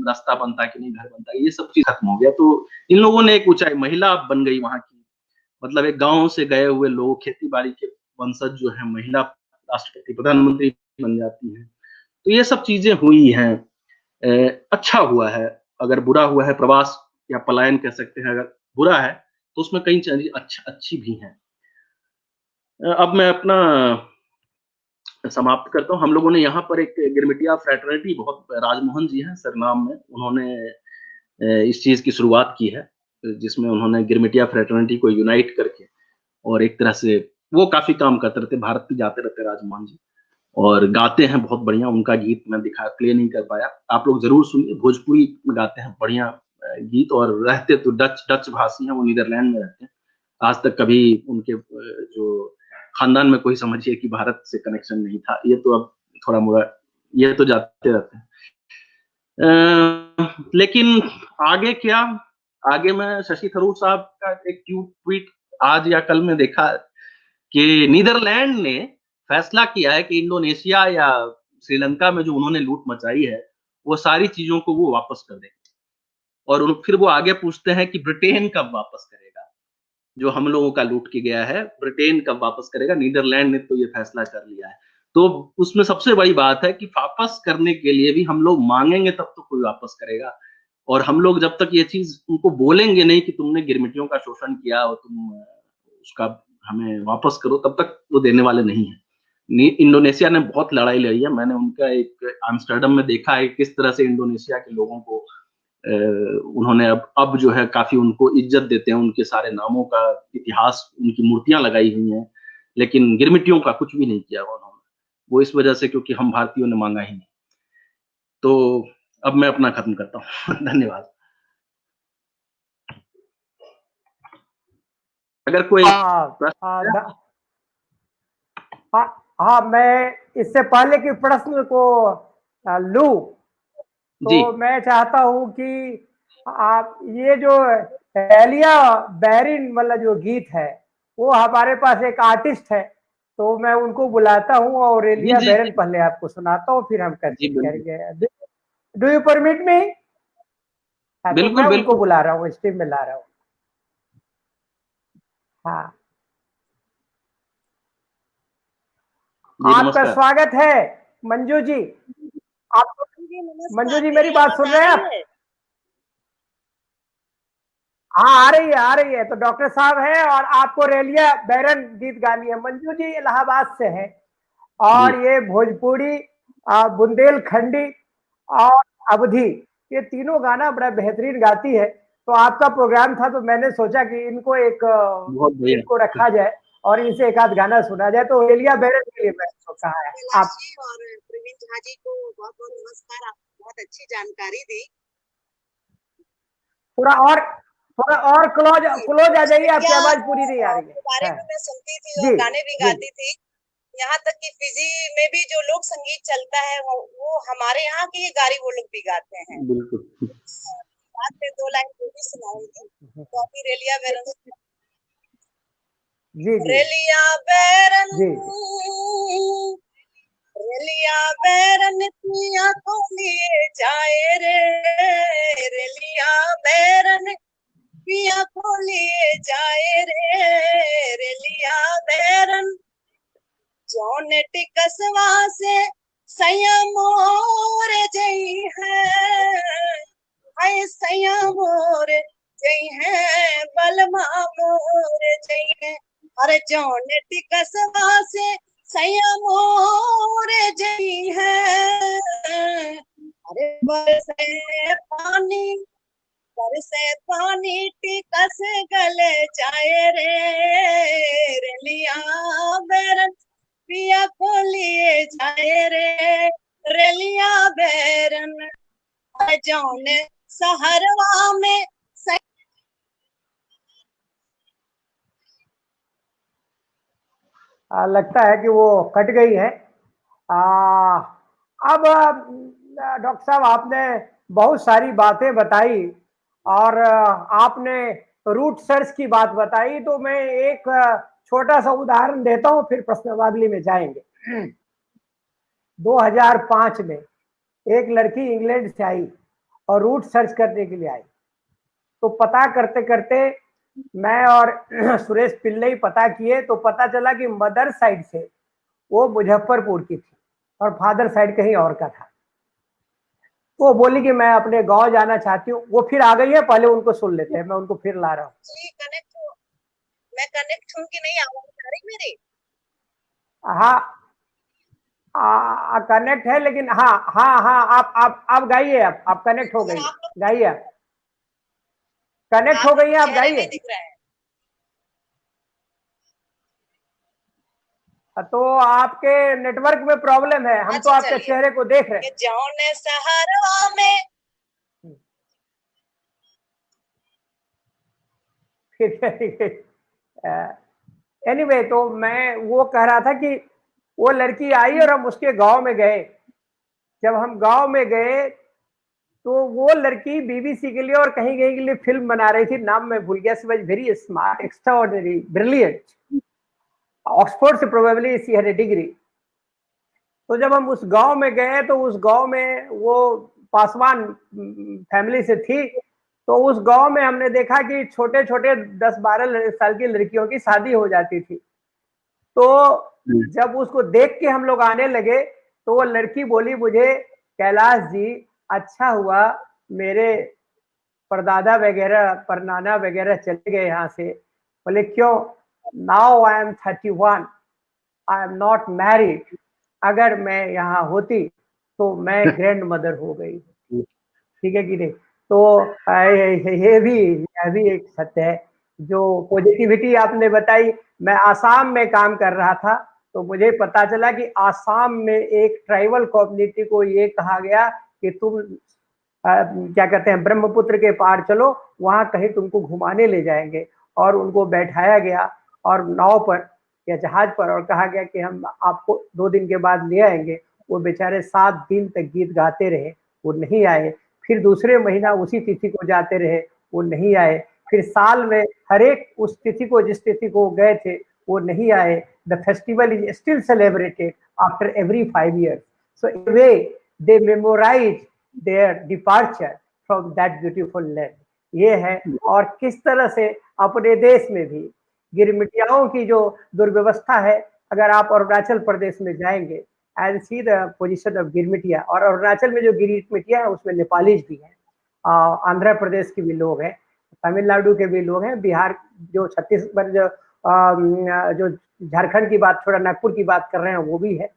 [SPEAKER 2] रास्ता बनता कि नहीं घर बनता, ये सब चीज़ खत्म हो गया। तो इन लोगों ने एक ऊँचाई, महिला बन गई वहाँ की, मतलब एक गाँव से गए हुए लोग, खेती-बाड़ी के वंशज जो हैं, महिला राष्ट्रपति, प्रधानमंत्री बन जाती हैं। तो ये सब चीज़ें हुई हैं। अच्छा हुआ है। अगर बुरा हुआ है, प्रवास या पलायन कह सकते हैं, अगर बुरा है, तो उसमें कई चीज़ें अच्छी भी हैं। अब मैं अपना समाप्त करता हूँ। हम लोगों ने यहाँ पर एक गिरमिटिया फ्रैटर्निटी, बहुत राजमोहन जी हैं सरनाम में, उन्होंने इस चीज़ की शुरुआत की है, जिसमें उन्होंने गिरमिटिया फ्रैटर्निटी को यूनाइट करके और एक तरह से वो काफ़ी काम करते रहते, भारत भी जाते रहते राजमोहन जी, और गाते हैं बहुत बढ़िया। उनका गीत मैं प्ले नहीं कर पाया, आप लोग ज़रूर सुनिए, भोजपुरी में गाते हैं बढ़िया गीत, और रहते तो डच भाषी हैं, वो नीदरलैंड में रहते हैं। आज तक कभी उनके जो खानदान में कोई समझिए कि भारत से कनेक्शन नहीं था। ये तो अब थोड़ा-मोड़ा ये तो जाते रहते हैं। लेकिन आगे क्या? आगे मैं शशि थरूर साहब का एक ट्वीट आज या कल में देखा कि नीदरलैंड ने फैसला किया है कि इंडोनेशिया या श्रीलंका में जो उन्होंने लूट मचाई है, वो सारी चीज़ों को वो वापस कर देंगे। और फिर वो आगे पूछते हैं कि ब्रिटेन कब वापस करेगा? जो हम लोगों का लूट के गया है, ब्रिटेन कब वापस करेगा? नीदरलैंड ने तो ये फैसला कर लिया है। तो उसमें सबसे बड़ी बात है कि वापस करने के लिए भी हम लोग माँगेंगे तब तो कोई वापस करेगा, और हम लोग जब तक ये चीज़ उनको बोलेंगे नहीं कि तुमने गिरमिटियों का शोषण किया और तुम उसका हमें वापस करो, तब तक वो देने वाले नहीं हैं। इंडोनेशिया ने बहुत लड़ाई लड़ी है। मैंने उनका एक एम्स्टर्डम में देखा है किस तरह से इंडोनेशिया के लोगों को उन्होंने अब जो है काफ़ी उनको इज़्ज़त देते हैं, उनके सारे नामों का इतिहास, उनकी मूर्तियाँ लगाई हुई हैं, लेकिन गिरमिटियों का कुछ भी नहीं किया उन्होंने। वो इस वजह से क्योंकि हम भारतीयों ने माँगा ही नहीं। तो अब मैं अपना खत्म करता हूँ। धन्यवाद। अगर कोई प्रश्न है?
[SPEAKER 1] हाँ, मैं इससे पहले कि प्रश्न को लूँ,
[SPEAKER 2] जी।
[SPEAKER 1] तो मैं चाहता हूँ कि आप ये जो एलिया बैरिन वाला जो गीत है, वो हमारे पास एक आर्टिस्ट है, तो मैं उनको बुलाता हूँ और
[SPEAKER 2] जी,
[SPEAKER 1] एलिया
[SPEAKER 2] जी,
[SPEAKER 1] बैरन
[SPEAKER 2] जी।
[SPEAKER 1] पहले आपको सुनाता हूँ, फिर हम
[SPEAKER 2] जी,
[SPEAKER 1] कंटिन्यू
[SPEAKER 2] बिल्कुल।
[SPEAKER 1] करेंगे। Do you permit me? हाँ, तो मैं
[SPEAKER 2] बिल्कुल,
[SPEAKER 1] उनको
[SPEAKER 2] बिल्कुल।
[SPEAKER 1] बुला रहा हूँ, स्ट्रीम में ला रहा हूँ। हाँ,
[SPEAKER 2] जी,
[SPEAKER 1] आपका
[SPEAKER 2] नमस्कार।
[SPEAKER 1] स्वागत है मंजू जी। आप
[SPEAKER 3] जी
[SPEAKER 1] मंजू
[SPEAKER 3] नमस्कार,
[SPEAKER 1] जी, मेरी
[SPEAKER 3] मेरी
[SPEAKER 1] बात
[SPEAKER 3] आवाज
[SPEAKER 1] सुन
[SPEAKER 3] आ
[SPEAKER 1] रहे हैं
[SPEAKER 3] रही
[SPEAKER 1] आप?
[SPEAKER 3] है?
[SPEAKER 1] हाँ, आ रही है, आ रही है। तो डॉक्टर साहब है और आपको रेलिया बैरन गीत गानी है। मंजू जी इलाहाबाद से है
[SPEAKER 2] जी।
[SPEAKER 1] और ये भोजपुरी, बुंदेलखंडी और अवधी, ये तीनों गाना बड़ा बेहतरीन गाती है। तो आपका प्रोग्राम था, तो मैंने सोचा कि इनको
[SPEAKER 2] बहुत बढ़िया।
[SPEAKER 1] इनको रखा जाए और इनसे एक आध गाना सुना जाए। तो एलिया बैरन के लिए मैंने इसको कहा है।
[SPEAKER 3] कैलाश
[SPEAKER 1] आप
[SPEAKER 3] जी और प्रवीण झा जी को बहुत बहुत नमस्कार, आपने बहुत अच्छी जानकारी दी।
[SPEAKER 1] थोड़ा और थोड़ा और क्लोज क्लोज आ जाइए, आपकी
[SPEAKER 3] ऑस्ट्रेलिया
[SPEAKER 1] आवाज पूरी नहीं आ रही
[SPEAKER 3] के बारे
[SPEAKER 1] है।
[SPEAKER 3] में मैं सुनती थी और
[SPEAKER 1] जी
[SPEAKER 3] गाने भी
[SPEAKER 1] जी।
[SPEAKER 3] गाती थी। यहाँ तक कि फिजी में भी जो लोक संगीत चलता है वो हमारे यहाँ के ही गारी वो लोग भी गाते हैं।
[SPEAKER 2] बिल्कुल।
[SPEAKER 3] बात पे दो लाइन वो भी सुनाऊंगी। तो अभी रेलिया बैरन,
[SPEAKER 1] जी जी
[SPEAKER 3] रेलिया बैरन,
[SPEAKER 1] जी।
[SPEAKER 3] रेलिया बैरन पिया को लिए जाए रे, रेलिया बैरन पिया को लिए जाए रे, रेलिया बैरन जौन टिकसवा से संयमोर जई है संयमोर जई है बलमा मोर जई है। अरे जौन टिकसवा से संयमोर जई है, अरे बरसे पानी टिकस गले जाए रे, रेलिया बैरन पिया को लिए जाए रे, रेलिया बैरन जौन सहरवा में
[SPEAKER 1] लगता है कि वो कट गई है। अब डॉक्टर साहब, आपने बहुत सारी बातें बताई और आपने रूट सर्च की बात बताई, तो मैं एक छोटा सा उदाहरण देता हूं, फिर प्रश्नवागली में जाएंगे। 2005 में एक लड़की इंग्लैंड से आई और रूट सर्च करने के लिए आई। तो पता करते करते मैं और सुरेश पिल्लई पता किए, तो पता चला कि मदर साइड से वो मुजफ्फरपुर की थी और फादर साइड कहीं और का था। वो बोली कि मैं अपने गांव जाना चाहती हूँ। वो फिर आ गई है, पहले उनको सुन लेते हैं, मैं उनको फिर ला रहा हूँ।
[SPEAKER 3] जी कनेक्ट हो, मैं कनेक्ट हूँ कि नहीं, आवाज आ रही मेरी?
[SPEAKER 1] हाँ, कनेक्ट है, लेकिन हाँ हाँ हाँ, आप गाइए, आप कनेक्ट हो
[SPEAKER 3] अगर
[SPEAKER 1] गई,
[SPEAKER 3] आप लोग,
[SPEAKER 1] गाइए आप, कनेक्ट हो
[SPEAKER 3] आप
[SPEAKER 1] गई है,
[SPEAKER 3] लोग
[SPEAKER 1] आप
[SPEAKER 3] चेहरे
[SPEAKER 1] गाइए।
[SPEAKER 3] नहीं दिख रहा है।
[SPEAKER 1] तो आपके नेटवर्क में प्रॉब्लम है, हम तो
[SPEAKER 3] अच्छा
[SPEAKER 1] आपके
[SPEAKER 3] चलिए,
[SPEAKER 1] चेहरे को देख रहे
[SPEAKER 3] कि जौने सहारवा में
[SPEAKER 1] हैं। एनीवे, तो मैं वो कह रहा था कि वो लड़की आई और हम उसके गांव में गए। जब हम गांव में गए तो वो लड़की बीबीसी के लिए और कहीं कहीं के लिए फिल्म बना रही थी, नाम मैं भूल गया। She was very smart, extraordinary, brilliant. Oxford से probably she had a degree. तो जब हम उस गांव में गए तो उस गांव में वो पासवान फैमिली से थी। तो उस गांव में हमने देखा कि छोटे छोटे 10-12 साल की लड़कियों की शादी हो जाती थी। तो जब उसको देख के हम लोग आने लगे तो वो लड़की बोली मुझे, कैलाश जी, अच्छा हुआ मेरे परदादा वगैरह परनाना वगैरह चले गए यहाँ से। बोले क्यों? Now I am 31, I am not married. अगर मैं यहाँ होती तो मैं ग्रैंड मदर हो गई। ठीक है कि नहीं? तो ये भी एक सत्य है। जो पॉजिटिविटी आपने बताई, मैं आसाम में काम कर रहा था तो मुझे पता चला कि आसाम में एक ट्राइबल कम्युनिटी को ये कहा गया कि तुम क्या कहते हैं, ब्रह्मपुत्र के पार चलो, वहां कहीं तुमको घुमाने ले जाएंगे। और उनको बैठाया गया और नाव पर या जहाज पर, और कहा गया कि हम आपको 2 दिन के बाद ले आएंगे। वो बेचारे 7 दिन तक गीत गाते रहे, वो नहीं आए। फिर दूसरे महीना उसी तिथि को जाते रहे, वो नहीं आए। फिर साल में हर एक उस तिथि को, जिस तिथि को गए थे, वो नहीं आए। The festival is still celebrated after every 5 years। So in way they memorise their departure from that beautiful land. ये है। और किस तरह से अपने देश में भी गिरमिटियाओं की जो दुर्व्यवस्था है, अगर आप अरुणाचल प्रदेश में जाएंगे and see the position of girmitiya, और अरुणाचल में जो गिरमिटिया है उसमें नेपालीज भी हैं, आंध्र प्रदेश के भी लोग हैं, तमिलनाडु के भी लोग हैं, बिहार, जो छत्तीसगढ़, जो झारखंड की बात, थोड़ा नागपुर की बात कर रहे हैं, वो भी है।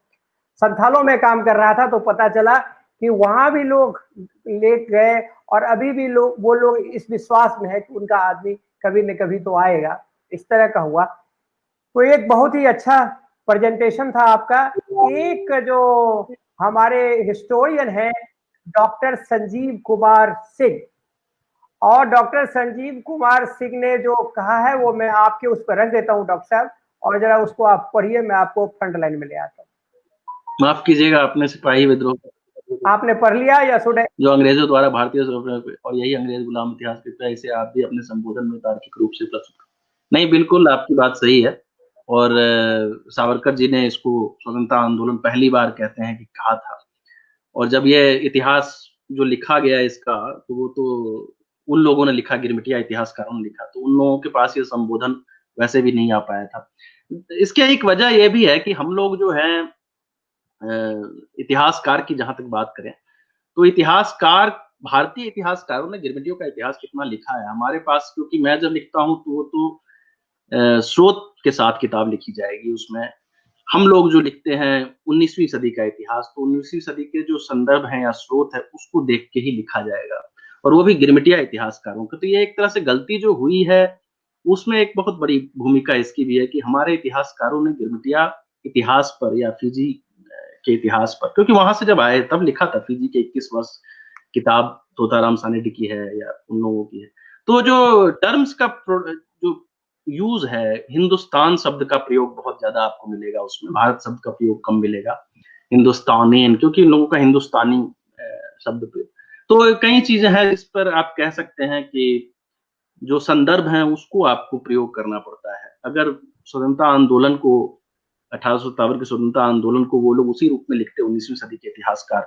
[SPEAKER 1] संथालों में काम कर रहा था तो पता चला कि वहां भी लोग ले गए, और अभी भी लोग, वो लोग इस विश्वास में है कि उनका आदमी कभी न कभी तो आएगा। इस तरह का हुआ। तो एक बहुत ही अच्छा प्रेजेंटेशन था आपका। एक जो हमारे हिस्टोरियन है डॉक्टर संजीव कुमार सिंह, और डॉक्टर संजीव कुमार सिंह ने जो कहा है वो मैं आपके उस पर रख देता हूँ डॉक्टर साहब, और जरा उसको आप पढ़िए, मैं आपको फ्रंट लाइन में ले आता हूँ।
[SPEAKER 2] माफ कीजिएगा, आपने सिपाही विद्रोह
[SPEAKER 1] आपने पढ़ लिया या सुने?
[SPEAKER 2] जो अंग्रेजों द्वारा भारतीय और यही अंग्रेज गुलाम इतिहास लिखता है, इसे आप भी अपने संबोधन में तार्किक रूप से प्रस्तुत। नहीं, बिल्कुल आपकी बात सही है। और सावरकर जी ने इसको स्वतंत्रता आंदोलन पहली बार कहते हैं कि कहा था। और जब ये इतिहास जो लिखा गया इसका, तो वो तो उन लोगों ने लिखा, गिरमिटिया इतिहासकारों ने लिखा, तो उन लोगों के पास ये संबोधन वैसे भी नहीं आ पाया था। इसके एक वजह ये भी है कि हम लोग जो है इतिहासकार की जहां तक बात करें, तो इतिहासकार, भारतीय इतिहासकारों ने गिरमिटियों का इतिहास कितना लिखा है हमारे पास, क्योंकि मैं जब लिखता हूँ तो वो तो स्रोत के साथ किताब लिखी जाएगी। उसमें हम लोग जो लिखते हैं 19वीं सदी का इतिहास, तो 19वीं सदी के जो संदर्भ है या स्रोत है उसको देख के ही लिखा जाएगा, और वो भी गिरमिटिया इतिहासकारों का। तो ये एक तरह से गलती जो हुई है, उसमें एक बहुत बड़ी भूमिका इसकी भी है कि हमारे इतिहासकारों ने गिरमिटिया इतिहास पर या फिजी के इतिहास पर, क्योंकि वहां से जब आए तब लिखा था। फिजी के 21 वर्ष किताब तोताराम सानेडी की है या उन लोगों की है। तो जो टर्म्स का जो यूज है, हिंदुस्तान शब्द का प्रयोग बहुत ज्यादा आपको मिलेगा उसमें, भारत शब्द का प्रयोग कम मिलेगा। हिंदुस्तानी, क्योंकि इन लोगों का हिंदुस्तानी शब्द प्रयोग। तो कई चीजें हैं जिस पर आप कह सकते हैं कि जो संदर्भ है उसको आपको प्रयोग करना पड़ता है। अगर स्वतंत्रता आंदोलन को, 1857 के स्वतंत्रता आंदोलन को वो लोग उसी रूप में लिखते, 19वीं सदी के इतिहासकार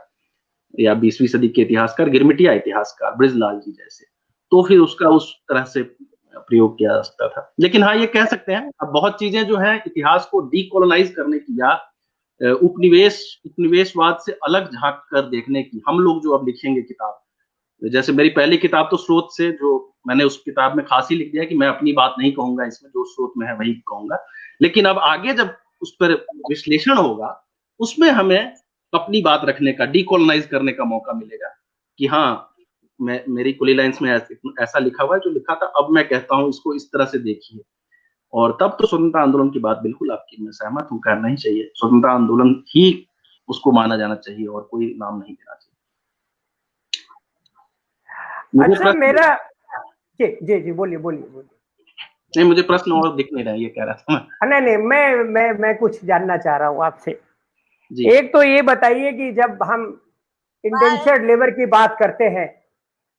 [SPEAKER 2] या 20वीं सदी के इतिहासकार, गिरमिटिया इतिहासकार ब्रिजलाल जी जैसे, तो फिर उसका उस तरह से प्रयोग किया जा सकता था। लेकिन हाँ, ये कह सकते हैं अब बहुत चीजें जो है इतिहास को डीकोलोनाइज करने की या उपनिवेशवाद से अलग झांक कर देखने की, हम लोग जो अब लिखेंगे किताब, जैसे मेरी पहली किताब तो स्रोत से, जो मैंने उस किताब में खास ही लिख दिया कि मैं अपनी बात नहीं कहूंगा इसमें, जो स्रोत में है वही कहूंगा, लेकिन अब आगे जब उस पर विश्लेषण होगा, उसमें हमें अपनी बात रखने का, डीकोलोनाइज करने का मौका मिलेगा कि हाँ, मेरी कुली लाइन्स में ऐसा लिखा हुआ है जो लिखा था, अब मैं कहता हूँ इसको इस तरह से देखिए। और तब तो स्वतंत्रता आंदोलन की बात बिल्कुल आपकी मैं सहमत हूँ, करना ही चाहिए, स्वतंत्रता आंदोलन ही उसको माना जाना चाहिए और कोई नाम नहीं देना चाहिए।
[SPEAKER 1] अच्छा, मेरा जी जी जी बोलिए बोलिए बोलिए।
[SPEAKER 2] नहीं, मुझे प्रश्न और दिख नहीं रहा, ये कह रहा था मैं।
[SPEAKER 1] नहीं, मैं कुछ जानना चाह रहा हूँ आपसे।
[SPEAKER 2] जी।
[SPEAKER 1] एक तो ये बताइए कि जब हम इंडेंचर्ड लेबर की बात करते हैं,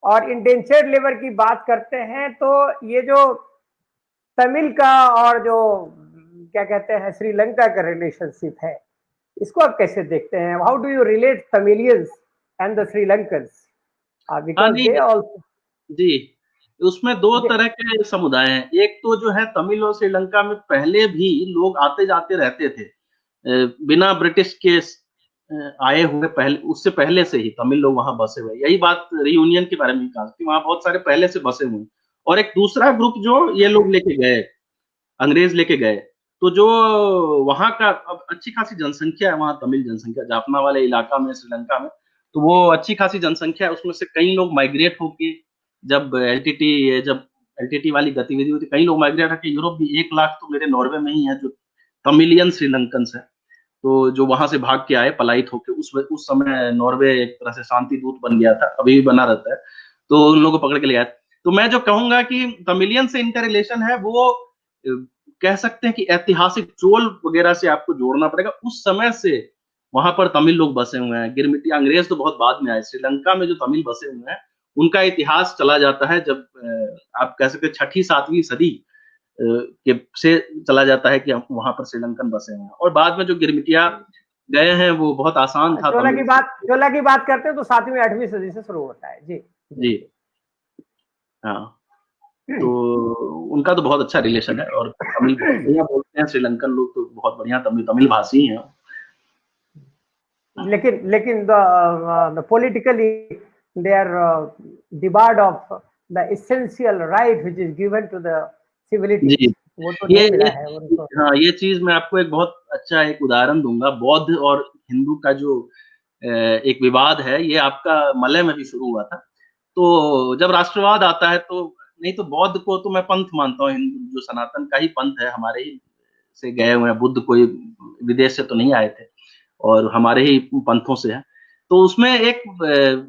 [SPEAKER 1] और इंडेंचर्ड लेबर की बात करते हैं, तो ये जो तमिल का और जो क्या कहते हैं श्रीलंका का रिलेशनशिप है, इसको आप कैसे देखते हैं? How do you relate Tamilians and the Sri Lankans? Because they also
[SPEAKER 2] जी, उसमें दो तरह के समुदाय हैं। एक तो जो है, तमिल और श्रीलंका में पहले भी लोग आते जाते रहते थे, बिना ब्रिटिश के आए हुए, पहले, उससे पहले से ही तमिल लोग वहां बसे हुए। यही बात रियूनियन के बारे में कहा कि वहां बहुत सारे पहले से बसे हुए। और एक दूसरा ग्रुप जो ये लोग लेके गए, अंग्रेज लेके गए, तो जो वहां का अब अच्छी खासी जनसंख्या है, वहां तमिल जनसंख्या, जाफना वाले इलाका में श्रीलंका में, तो वो अच्छी खासी जनसंख्या है। उसमें से कई लोग माइग्रेट होके, जब एलटीटी वाली गतिविधि हुई थी, कई लोग माइग्रेट होकर यूरोप भी, 1 लाख तो मेरे नॉर्वे में ही है जो तमिलियन श्रीलंकन है, तो जो वहां से भाग के आए, पलायित होके। उस समय नॉर्वे एक तरह से शांति दूत बन गया था, अभी भी बना रहता है, तो उन लोगों को पकड़ के ले आए। तो मैं जो कहूंगा कि तमिलियन से इनका रिलेशन है, वो कह सकते हैं कि ऐतिहासिक चोल वगैरह से आपको जोड़ना पड़ेगा। उस समय से वहां पर तमिल लोग बसे हुए हैं। गिरमिटिया, अंग्रेज तो बहुत बाद में आए। श्रीलंका में जो तमिल बसे हुए हैं, उनका इतिहास चला जाता है, जब आप कह सकते 6ठी-7वीं सदी के से चला जाता है कि वहां पर श्रीलंकन बसे हुए हैं। और बाद में जो गिरमिटिया गए हैं, वो बहुत आसान था।
[SPEAKER 1] चोला की बात करते हैं तो 7वीं 8वीं सदी से शुरू होता है। जी
[SPEAKER 2] जी, हाँ, तो उनका तो बहुत अच्छा रिलेशन है, और तमिल बहुत बढ़िया बोलते हैं। श्रीलंकन लोग तो बहुत बढ़िया तमिल भाषी हैं।
[SPEAKER 1] लेकिन the politically they are debarred of the essential right which is given to the civilities.
[SPEAKER 2] जी,
[SPEAKER 1] वो तो नहीं मिला है उनको।
[SPEAKER 2] हाँ, ये चीज मैं आपको एक बहुत अच्छा एक उदाहरण दूंगा। बौद्ध और हिंदू का जो एक विवाद है, ये आपका मलय में भी शुरू हुआ था। तो जब राष्ट्रवाद आता है, तो नहीं, तो बौद्ध को तो मैं पंथ मानता हूँ, हिंदू जो सनातन का ही पंथ है, हमारे ही से गए हुए हैं। बुद्ध कोई विदेश से तो नहीं आए थे, और हमारे ही पंथों से है। तो उसमें एक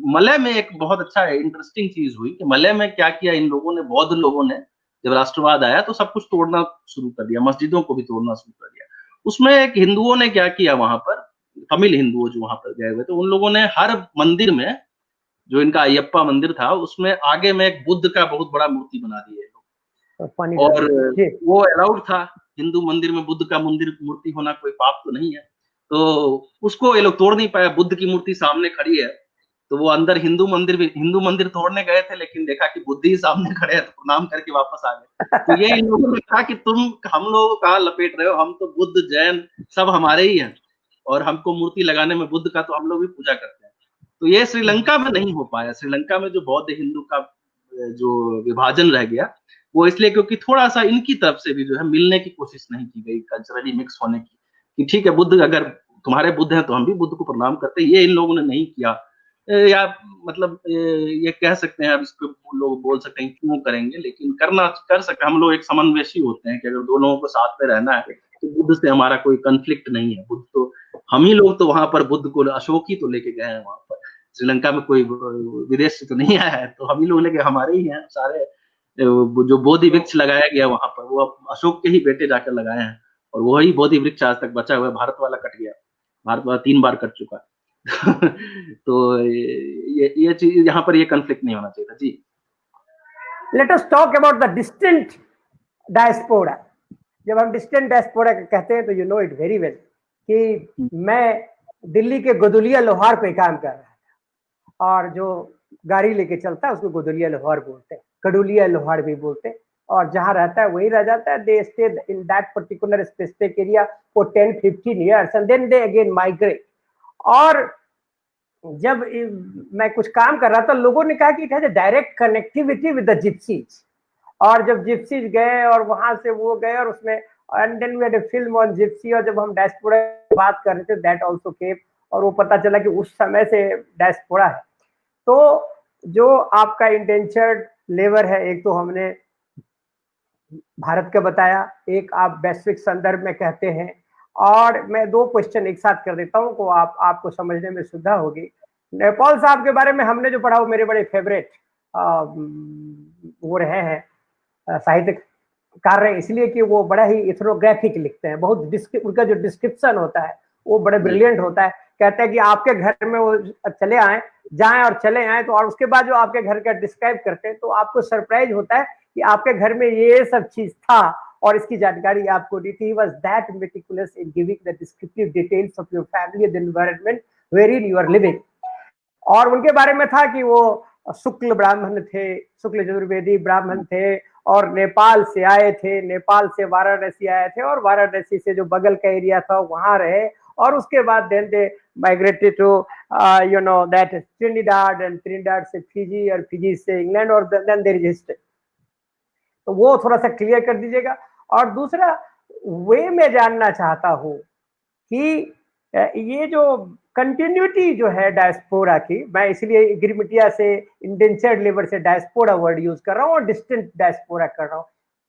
[SPEAKER 2] मलय में एक बहुत अच्छा इंटरेस्टिंग चीज हुई कि मलय में क्या किया इन लोगों ने, बौद्ध लोगों ने, जब राष्ट्रवाद आया तो सब कुछ तोड़ना शुरू कर दिया, मस्जिदों को भी तोड़ना शुरू कर दिया। उसमें एक हिंदुओं ने क्या किया, वहां पर तमिल हिंदुओं जो वहां पर गए हुए थे, उन लोगों ने हर मंदिर में, जो इनका अयप्पा मंदिर था, उसमें आगे में एक बुद्ध का बहुत बड़ा मूर्ति बना दिए लोग, और वो अलाउड था। हिंदू मंदिर में बुद्ध का मूर्ति होना कोई पाप तो नहीं है, तो उसको ये लोग तोड़ नहीं पाया। बुद्ध की मूर्ति सामने खड़ी है, तो वो अंदर हिंदू मंदिर तोड़ने गए थे, लेकिन देखा कि बुद्ध ही सामने खड़े हैं, तो प्रणाम करके वापस आ गए। तो ये इन लोगों ने कहा कि तुम हम लोग कहाँ लपेट रहे हो, हम तो बुद्ध जैन सब हमारे ही हैं, और हमको मूर्ति लगाने में बुद्ध का तो हम लोग भी पूजा करते हैं। तो ये श्रीलंका में नहीं हो पाया। श्रीलंका में जो बौद्ध हिंदू का जो विभाजन रह गया, वो इसलिए क्योंकि थोड़ा सा इनकी तरफ से भी जो है मिलने की कोशिश नहीं की गई, कल्चरली मिक्स होने की, कि ठीक है, बुद्ध अगर तुम्हारे बुद्ध हैं तो हम भी बुद्ध को प्रणाम करते हैं। ये इन लोगों ने नहीं किया, या मतलब ये कह सकते हैं, अब इसको लोग बोल सकते हैं क्यों करेंगे, लेकिन कर सकते। हम लोग एक समन्वयशी होते हैं कि अगर दो लोगों को साथ में रहना है, तो बुद्ध से हमारा कोई कंफ्लिक्ट नहीं है। बुद्ध तो हम ही लोग तो वहां पर बुद्ध को, अशोक ही तो लेके गए हैं वहां पर। श्रीलंका में कोई विदेश से तो नहीं आया है, तो हम ही लोग लेके, हमारे ही हैं सारे। जो बोधि वृक्ष लगाया गया वहां पर, वो अशोक के ही बेटे जाकर लगाए हैं, और वही बोधि वृक्ष आज तक बचा हुआ है। भारत वाला कट गया, भारत वाला 3 बार कट चुका है। तो ये चीज, यहाँ पर ये कॉन्फ्लिक्ट नहीं होना चाहिए था। जी,
[SPEAKER 1] let us talk about the distant diaspora. जब हम डिस्टेंट डायस्पोरा कहते हैं, तो you know it very well कि मैं दिल्ली के गोदुलिया लोहार पे काम कर रहा था, और जो गाड़ी लेके चलता है उसको गोदुलिया लोहार बोलते हैं, कडुलिया लोहार भी बोलते हैं। और जहाँ रहता है वही रह जाता है। They stay in that particular specific area for 10-15 years and then they again migrate. और जब मैं कुछ काम कर रहा था, लोगों ने कहा कि it has a direct connectivity with the gypsies. और जब जिप्सीज गए और वहां से वो गए और उसमें and then we had a film on gypsy, और जब हम डायस्पोरा की बात कर रहे थे दैट आल्सो केम, और वो पता चला कि उस समय से डायस्पोरा है। तो जो आपका इंडेंचर्ड लेबर है, एक तो हमने भारत का बताया, एक आप वैश्विक संदर्भ में कहते हैं, और मैं 2 क्वेश्चन एक साथ कर देता हूं को आपको समझने में सुविधा होगी। नेपाल साहब के बारे में हमने जो पढ़ा वो मेरे बड़े फेवरेट वो रहे हैं साहित्यकार रहे, इसलिए कि वो बड़ा ही इथनोग्राफिक लिखते हैं, बहुत उनका जो डिस्क्रिप्शन होता है वो बड़े ब्रिलियंट होता है। कहते हैं कि आपके घर में वो चले आए, जाएं और चले आए, तो और उसके बाद जो आपके घर का डिस्क्राइब करते हैं तो आपको सरप्राइज होता है कि आपके घर में ये सब चीज था और इसकी जानकारी आपको दी थी। He was that meticulous in giving the descriptive details of your family and the environment wherein you are living। और उनके बारे में था कि वो शुक्ल ब्राह्मण थे, शुक्ल यजुर्वेदी ब्राह्मण थे, और नेपाल से आए थे, नेपाल से वाराणसी आए थे, और वाराणसी से जो बगल का एरिया था वहां रहे, और उसके बाद then they migrated to you know that Trinidad, and Trinidad से फिजी, और फिजी से इंग्लैंड, और देन देयर इज हिस्ट्री। तो वो थोड़ा सा क्लियर कर दीजिएगा। और दूसरा वे मैं जानना चाहता हूं कि ये जो कंटिन्यूटी जो है डायस्पोरा की, मैं इसलिए गिरमिटिया से इंडेंचर्ड लेबर से डायस्पोरा वर्ड यूज कर रहा हूँ और डिस्टेंट डायस्पोरा कर रहा हूँ।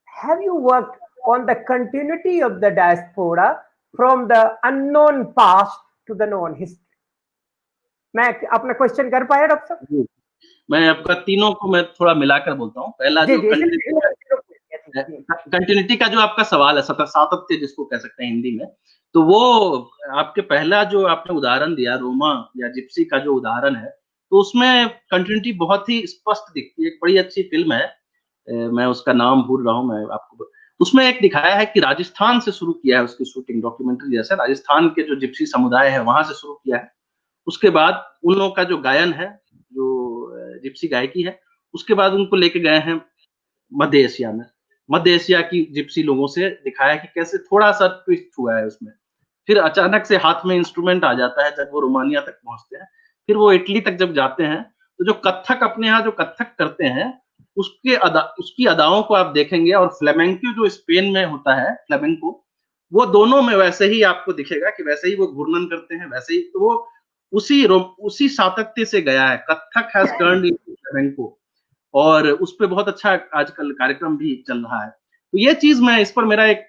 [SPEAKER 1] Have you worked on the continuity of the diaspora from the unknown past to the known history? मैं अपना क्वेश्चन कर पाया डॉक्टर साहब?
[SPEAKER 2] मैं आपका तीनों को मैं थोड़ा मिलाकर बोलता हूँ। पहला जो कंटिन्यूटी का जो आपका सवाल है, सातत्य जिसको कह सकते हैं हिंदी में, तो वो आपके पहला जो आपने उदाहरण दिया रोमा या जिप्सी का जो उदाहरण है, तो उसमें कंटिन्यूटी बहुत ही स्पष्ट दिखती है। एक बड़ी अच्छी फिल्म है, मैं उसका नाम भूल रहा हूँ, मैं आपको उसमें एक दिखाया है कि राजस्थान से शुरू किया है उसकी शूटिंग, डॉक्यूमेंट्री जैसा, राजस्थान के जो जिप्सी समुदाय है वहां से शुरू किया है। उसके बाद उन लोगों का जो गायन है, जो जिप्सी गायकी है, उसके बाद उनको लेके गए हैं मध्य एशिया में, मध्य एशिया की जिप्सी लोगों से दिखाया कि कैसे थोड़ा सा ट्विस्ट हुआ है उसमें। फिर अचानक से हाथ में इंस्ट्रूमेंट आ जाता है जब वो रोमानिया तक पहुंचते हैं। फिर वो इटली तक जब जाते हैं तो जो कत्थक अपने यहाँ जो कत्थक करते हैं उसकी अदाओं को आप देखेंगे, और फ्लेमेंको जो स्पेन में होता है फ्लेमेंको, वो दोनों में वैसे ही आपको दिखेगा कि वैसे ही वो घूर्णन करते हैं, वैसे ही तो वो उसी सातत्य से गया है। Kathak has turned into flamenco, और उस पे बहुत अच्छा आजकल कार्यक्रम भी चल रहा है। तो ये चीज मैं इस पर मेरा एक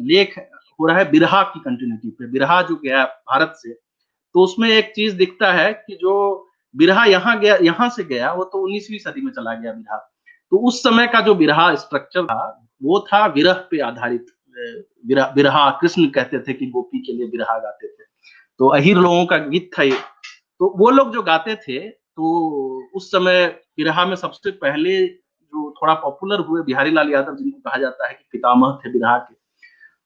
[SPEAKER 2] लेख हो रहा है बिरहा की कंटिन्यूटी पे। बिरहा जो गया भारत से, तो उसमें एक चीज दिखता है कि जो बिरहा यहाँ से गया वो तो 19वीं सदी में चला गया बिरहा। तो उस समय का जो बिरहा स्ट्रक्चर था वो था विरह पे आधारित। बिरहा कृष्ण कहते थे कि गोपी के लिए बिरहा गाते थे, तो अहीर लोगों का गीत था ये। तो वो लोग जो गाते थे, तो उस समय बिरहा में सबसे पहले जो थोड़ा पॉपुलर हुए बिहारी लाल यादव, जिनको कहा जाता है कि पितामह थे बिरहा के,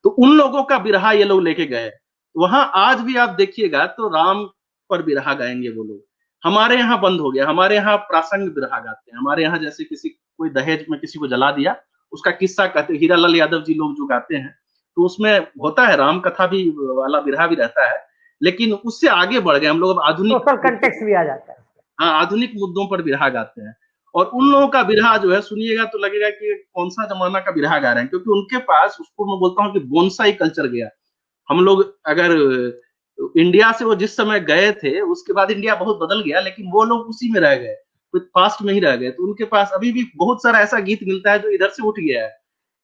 [SPEAKER 2] तो उन लोगों का बिरहा ये लोग लेके गए। वहां आज भी आप देखिएगा तो राम पर बिरहा गाएंगे वो लोग। हमारे यहाँ बंद हो गया, हमारे यहाँ प्रासंग बिरहा गाते हैं। हमारे यहाँ जैसे कोई दहेज में किसी को जला दिया, उसका किस्सा कहते, हीरा लाल यादव जी लोग जो गाते हैं, तो उसमें होता है राम कथा भी वाला बिरहा भी रहता है, लेकिन उससे आगे बढ़ गए हम लोग। आधुनिक
[SPEAKER 1] सोशल कंटेक्स्ट भी आ जाता है।
[SPEAKER 2] हाँ, आधुनिक मुद्दों पर बिरहा गाते हैं। और उन लोगों का बिरहा जो है सुनिएगा तो लगेगा कि कौन सा जमाना का बिरहा गा रहे हैं, क्योंकि उनके पास, उसको मैं बोलता हूँ कि बोनसाई कल्चर गया। हम लोग अगर इंडिया से वो जिस समय गए थे, उसके बाद इंडिया बहुत बदल गया, लेकिन वो लोग उसी में रह गए, कुछ पास्ट में ही रह गए। तो उनके पास अभी भी बहुत सारा ऐसा गीत मिलता है जो इधर से उठ गया है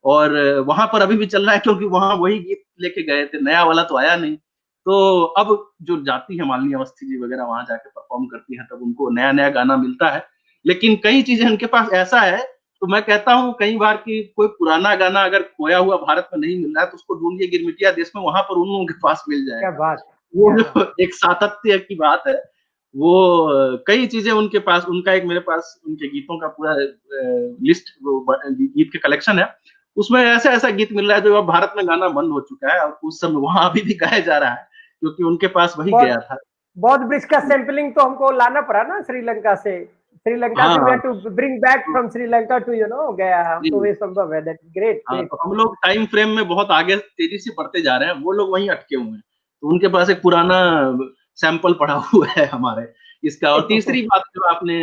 [SPEAKER 2] और वहां पर अभी भी चल रहा है, क्योंकि वहां वही गीत लेके गए थे, नया वाला तो आया नहीं। तो अब जो जाती है मालिनी अवस्थी जी वगैरह वहां जाके परफॉर्म करती है, तब उनको नया नया गाना मिलता है। लेकिन कई चीजें उनके पास ऐसा है, तो मैं कहता हूँ कई बार कि कोई पुराना गाना अगर खोया हुआ भारत में नहीं मिल रहा है तो उसको ढूंढिए गिरमिटिया देश में, वहां पर उन लोगों के पास मिल जाएगा।
[SPEAKER 1] क्या बात,
[SPEAKER 2] वो जो एक सातत्य की बात है, वो कई चीजें उनके पास, उनका एक मेरे पास उनके गीतों का पूरा लिस्ट, गीत के कलेक्शन है, उसमें ऐसा ऐसा गीत मिल रहा है जो अब भारत में गाना बंद हो चुका है, और उस समय वहां अभी भी गाया जा रहा है, क्योंकि उनके पास वही गया था।
[SPEAKER 1] बौद्ध वृक्ष का सैंपलिंग तो हमको लाना पड़ा ना श्रीलंका से, श्रीलंका
[SPEAKER 2] हाँ
[SPEAKER 1] से we
[SPEAKER 2] हाँ
[SPEAKER 1] have to bring back from Sri Lanka to गया,
[SPEAKER 2] जी,
[SPEAKER 1] तो ये संभव है। That's great,
[SPEAKER 2] हाँ,
[SPEAKER 1] great.
[SPEAKER 2] तो हम लोग टाइम फ्रेम में बहुत आगे तेजी से बढ़ते जा रहे हैं, वो लोग वहीं अटके हुए हैं। तो उनके पास एक पुराना सैंपल पड़ा हुआ है हमारे इसका। और तीसरी बात जो आपने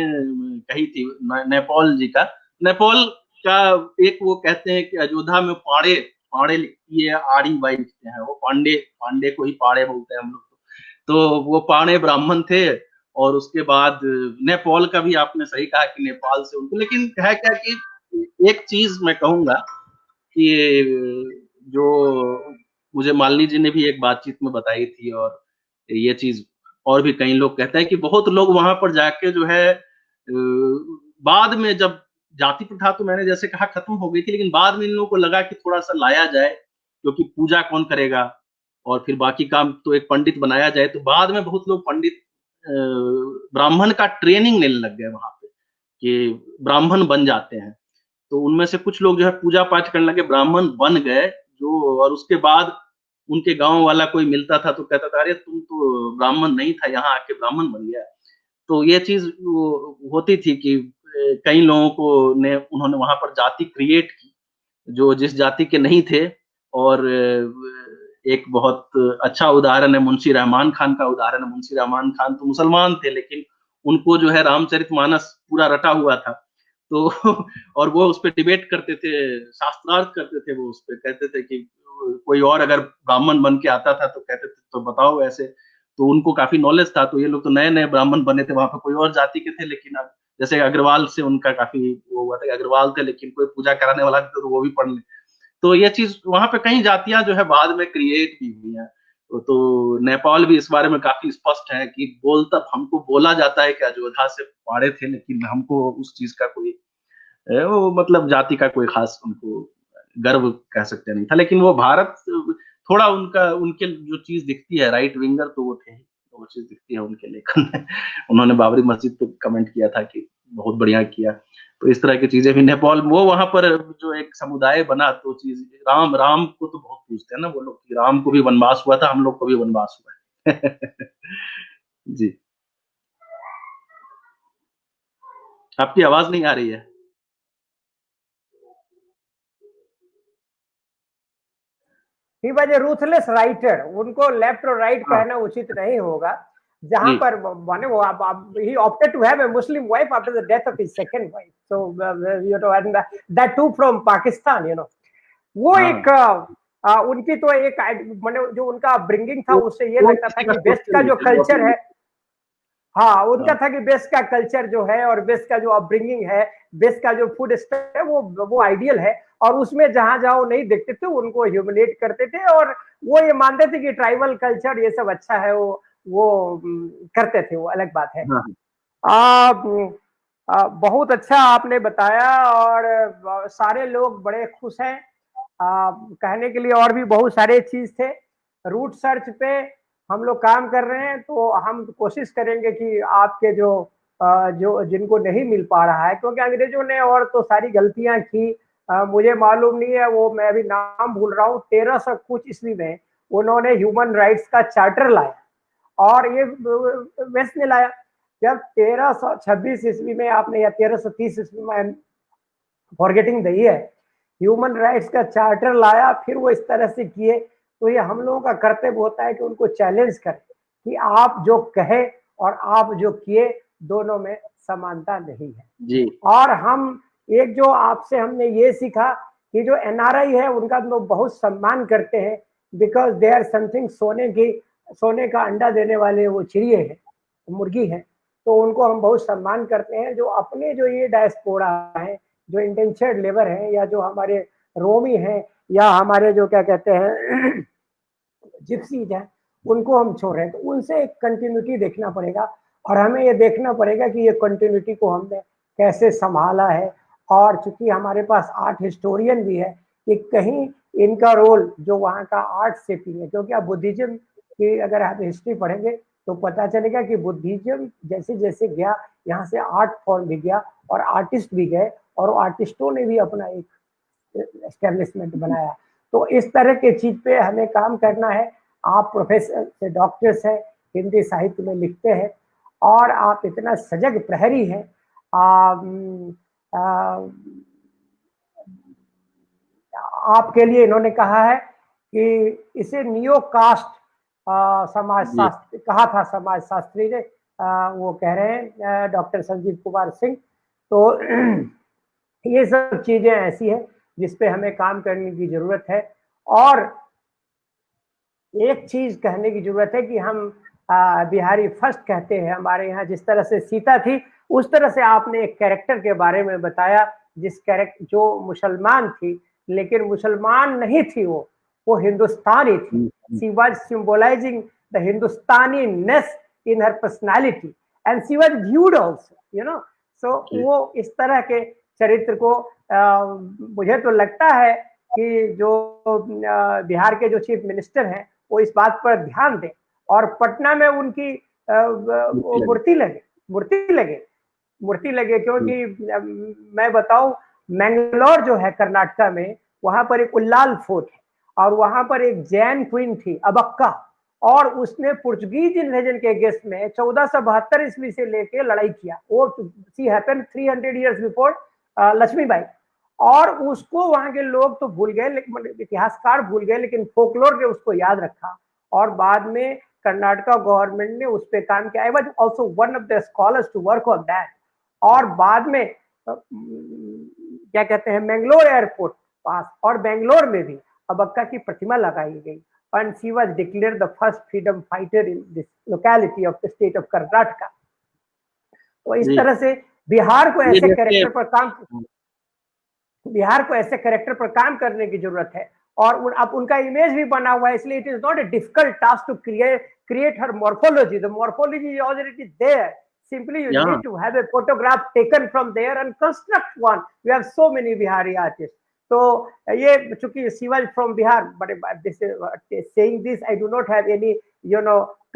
[SPEAKER 2] कही थी नेपाल जी का, नेपाल का एक वो कहते हैं कि अयोध्या में पाड़े पाड़े लिखती है, आड़ी बाई लिखते हैं, वो पांडे पांडे को ही पाड़े बोलते हैं हम लोग। तो वो पाड़े ब्राह्मण थे। और उसके बाद नेपाल का भी आपने सही कहा कि नेपाल से उनको, लेकिन है क्या कि एक चीज मैं कहूंगा कि जो मुझे मालिनी जी ने भी एक बातचीत में बताई थी, और ये चीज और भी कई लोग कहते हैं कि बहुत लोग वहां पर जाके जो है बाद में जब जाति प्रथा तो मैंने जैसे कहा खत्म हो गई थी, लेकिन बाद में इन लोगों को लगा कि थोड़ा सा लाया जाए, क्योंकि पूजा कौन करेगा और फिर बाकी काम तो एक पंडित बनाया जाए। तो बाद में बहुत लोग पंडित ब्राह्मण का ट्रेनिंग लेने लग गए वहां पे कि ब्राह्मण बन जाते हैं। तो उनमें से कुछ लोग जो है पूजा पाठ करने लगे, ब्राह्मण बन गए जो। और उसके बाद उनके गांव वाला कोई मिलता था तो कहता था, अरे तुम तो ब्राह्मण नहीं था, यहाँ आके ब्राह्मण बन गया। तो ये चीज होती थी कि कई लोगों को ने उन्होंने वहां पर जाति क्रिएट की जो जिस जाति के नहीं थे। और एक बहुत अच्छा उदाहरण है मुंशी रहमान खान का उदाहरण है। मुंशी रहमान खान तो मुसलमान थे, लेकिन उनको जो है रामचरितमानस पूरा रटा हुआ था। तो और वो उस पर डिबेट करते थे, शास्त्रार्थ करते थे। वो उस पर कहते थे कि कोई और अगर ब्राह्मण बन के आता था तो कहते थे तो बताओ ऐसे। तो उनको काफी नॉलेज था। तो ये लोग तो नए नए ब्राह्मण बने थे, वहां पर कोई और जाति के थे, लेकिन अब जैसे अग्रवाल से उनका काफी वो हुआ था, अग्रवाल थे लेकिन कोई पूजा कराने वाला था तो वो भी पढ़ ले। तो ये चीज वहां पे कई जातियां जो है बाद में क्रिएट भी हुई हैं। तो नेपाल भी इस बारे में काफी स्पष्ट है कि बोलता हमको बोला जाता है कि अयोध्या से पाड़े थे, लेकिन हमको उस चीज का कोई वो मतलब जाति का कोई खास उनको गर्व कह सकते नहीं था। लेकिन वो भारत थोड़ा उनका उनके जो चीज दिखती है राइट विंगर तो वो थे, वो चीज दिखती है उनके लेखन में। उन्होंने बाबरी मस्जिद पे कमेंट किया था कि बहुत बढ़िया किया। तो इस तरह की चीजें भी नेपाल वो वहां पर जो एक समुदाय बना तो चीज राम राम को तो बहुत पूछते हैं ना वो लोग कि राम को भी वनवास हुआ था, हम लोग को भी वनवास हुआ है। जी, आपकी आवाज नहीं आ रही है।
[SPEAKER 1] He was a ruthless writer, उनको लेफ्ट और राइट
[SPEAKER 2] हाँ
[SPEAKER 1] कहना उचित नहीं होगा। जहां
[SPEAKER 2] जी
[SPEAKER 1] पर माने वो he opted to have a Muslim wife after the death of his second wife, so and that too from Pakistan, वो एक
[SPEAKER 2] हाँ
[SPEAKER 1] उनकी तो एक माने जो उनका ब्रिंगिंग था
[SPEAKER 2] वो
[SPEAKER 1] उससे ये
[SPEAKER 2] वो
[SPEAKER 1] लगता था
[SPEAKER 2] किसी का
[SPEAKER 1] कि वेस्ट
[SPEAKER 2] क्वेश्चन
[SPEAKER 1] का
[SPEAKER 2] नहीं
[SPEAKER 1] जो
[SPEAKER 2] था, वो
[SPEAKER 1] कल्चर
[SPEAKER 2] अपनी
[SPEAKER 1] है, हाँ उनका
[SPEAKER 2] हाँ
[SPEAKER 1] था कि वेस्ट का कल्चर जो है और वेस्ट का जो अपब्रिंगिंग है, वेस्ट का जो फूड स्टाइल है वो आइडियल है। और उसमें जहां जहां वो नहीं देखते थे उनको ह्यूमिलेट करते थे, और वो ये मानते थे कि ट्राइबल कल्चर ये सब अच्छा है, वो करते थे, वो अलग बात है।
[SPEAKER 2] हाँ
[SPEAKER 1] बहुत अच्छा आपने बताया, और सारे लोग बड़े खुश हैं। कहने के लिए और भी बहुत सारे चीज थे। रूट सर्च पे हम लोग काम कर रहे हैं, तो हम कोशिश करेंगे कि आपके जो जिनको नहीं मिल पा रहा है, क्योंकि अंग्रेजों ने और तो सारी गलतियां की, मुझे मालूम नहीं है, वो मैं अभी नाम भूल रहा हूँ, 1300 कुछ ईस्वी में उन्होंने ह्यूमन राइट्स का चार्टर लाया, और ये वेस्ट ने लाया। जब 1326 ईस्वी में आपने, या 1330 ईस्वी में, forgetting the year, human rights का चार्टर लाया, फिर वो इस तरह से किए। तो ये हम लोगों का कर्तव्य होता है कि उनको चैलेंज करें कि आप जो कहे और आप जो किए दोनों में समानता नहीं है।
[SPEAKER 2] जी
[SPEAKER 1] और हम एक जो आपसे हमने ये सीखा कि जो एनआरआई है उनका तो बहुत सम्मान करते हैं, बिकॉज दे आर समथिंग, सोने का अंडा देने वाले वो चिड़िए हैं, मुर्गी है, तो उनको हम बहुत सम्मान करते हैं। जो अपने जो ये डायस्पोरा है, जो इंडेंचर्ड लेबर है, या जो हमारे रोमी हैं, या हमारे जो क्या कहते हैं जिप्सीज हैं, उनको हम छोड़ रहे हैं, तो उनसे एक कंटिन्यूटी देखना पड़ेगा। और हमें ये देखना पड़ेगा कि ये कंटिन्यूटी को हमने कैसे संभाला है। और चूंकि हमारे पास आर्ट हिस्टोरियन भी है, कि कहीं इनका रोल जो वहाँ का आर्ट सेपिंग है, क्योंकि आप बुद्धिज्म की अगर आप हिस्ट्री पढ़ेंगे तो पता चलेगा कि बुद्धिज्म जैसे जैसे गया, यहाँ से आर्ट फॉर्म भी गया और आर्टिस्ट भी गए, और आर्टिस्टों ने भी अपना एक एस्टेब्लिशमेंट बनाया। तो इस तरह के चीज पे हमें काम करना है। आप प्रोफेसर से डॉक्टर्स हैं, हिंदी साहित्य में लिखते हैं, और आप इतना सजग प्रहरी हैं। आपके लिए इन्होंने कहा है कि इसे नियो कास्ट समाज शास्त्री कहा था, समाज शास्त्री ने, वो कह रहे हैं डॉक्टर संजीव कुमार सिंह। तो ये सब चीजें ऐसी है जिस पे हमें काम करने की जरूरत है। और एक चीज कहने की जरूरत है कि हम बिहारी फर्स्ट कहते हैं। हमारे यहाँ जिस तरह से सीता थी, उस तरह से आपने एक कैरेक्टर के बारे में बताया, जिस कैरेक्टर जो मुसलमान थी, लेकिन मुसलमान नहीं थी, वो हिंदुस्तानी थी। She was symbolising the Hindustaniness in her personality and she was viewed also, you know. So वो इस तरह के चरित्र को मुझे तो लगता है कि जो बिहार के जो चीफ मिनिस्टर हैं वो इस बात पर ध्यान दें और पटना में उनकी मूर्ति लगे क्योंकि मैं बताऊं, मैंगलोर जो है कर्नाटका में, वहां पर एक उल्लाल फोर्ट है और वहां पर एक जैन क्वीन थी अबक्का, और उसने पुर्तगीज इन्वेजन के अगेंस्ट में 1472 ईस्वी से लेके लड़ाई किया। वो सी हैपेंड 300 इयर्स बिफोर लक्ष्मीबाई। और उसको वहां के लोग तो भूल गए, लेकिन इतिहासकार भूल गए, लेकिन फोकलोर ने उसको याद रखा और बाद में कर्नाटका गवर्नमेंट ने उस पर काम किया। I was also one of the scholars to work on that. और बाद में क्या कहते हैं, मैंगलोर एयरपोर्ट पास और बेंगलोर में भी अबक्का की प्रतिमा लगाई गई and she was declared the first freedom fighter in this locality of the state of Karnataka। तो इस तरह से बिहार को ऐसे कैरेक्टर पर काम करने की जरूरत है और अब उनका इमेज भी बना हुआ है, इसलिए it is not a difficult task to create her morphology. The morphology is already there, simply you need to have a photograph taken from there and construct one। we have so many Bihari artists। तो ये चूंकि she was from Bihar, but this saying this I do not have any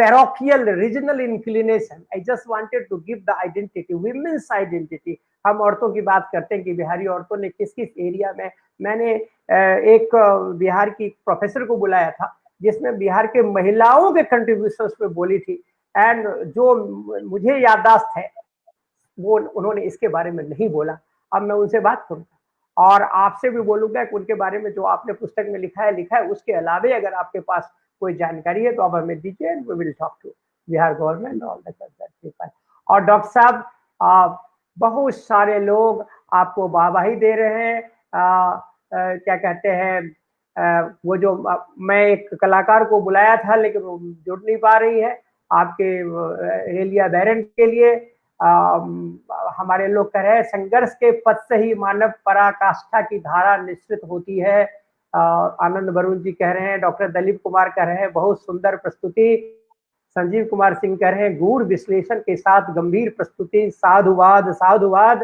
[SPEAKER 1] parochial regional inclination। I just wanted to give the identity, women's identity। हम औरतों की बात करते हैं कि बिहारी औरतों ने किस किस एरिया में। मैंने एक बिहार की प्रोफेसर को बुलाया था जिसमें बिहार के महिलाओं के कंट्रीब्यूशंस पे बोली थी, एंड जो मुझे याददाश्त है वो उन्होंने इसके बारे में नहीं बोला। अब मैं उनसे बात करूंगा और आपसे भी बोलूंगा कि उनके बारे में जो आपने पुस्तक में लिखा है, उसके अलावे अगर आपके पास कोई जानकारी है तो आप हमें दीजिए। We will talk to Bihar government all the concern people. और डॉक्टर साहब, बहुत सारे लोग आपको वाहवाही दे रहे हैं। क्या कहते हैं, वो जो मैं एक कलाकार को बुलाया था लेकिन वो जुड़ नहीं पा रही है आपके हेलिया बैरन के लिए। हमारे लोग कह रहे हैं संघर्ष के पथ से ही मानव पराकाष्ठा की धारा निश्चित होती है। आनंद वरुण जी कह रहे हैं, डॉक्टर दलीप कुमार कह रहे हैं बहुत सुंदर प्रस्तुति। संजीव कुमार सिंह कह रहे हैं गूढ़ विश्लेषण के साथ गंभीर प्रस्तुति, साधुवाद साधुवाद।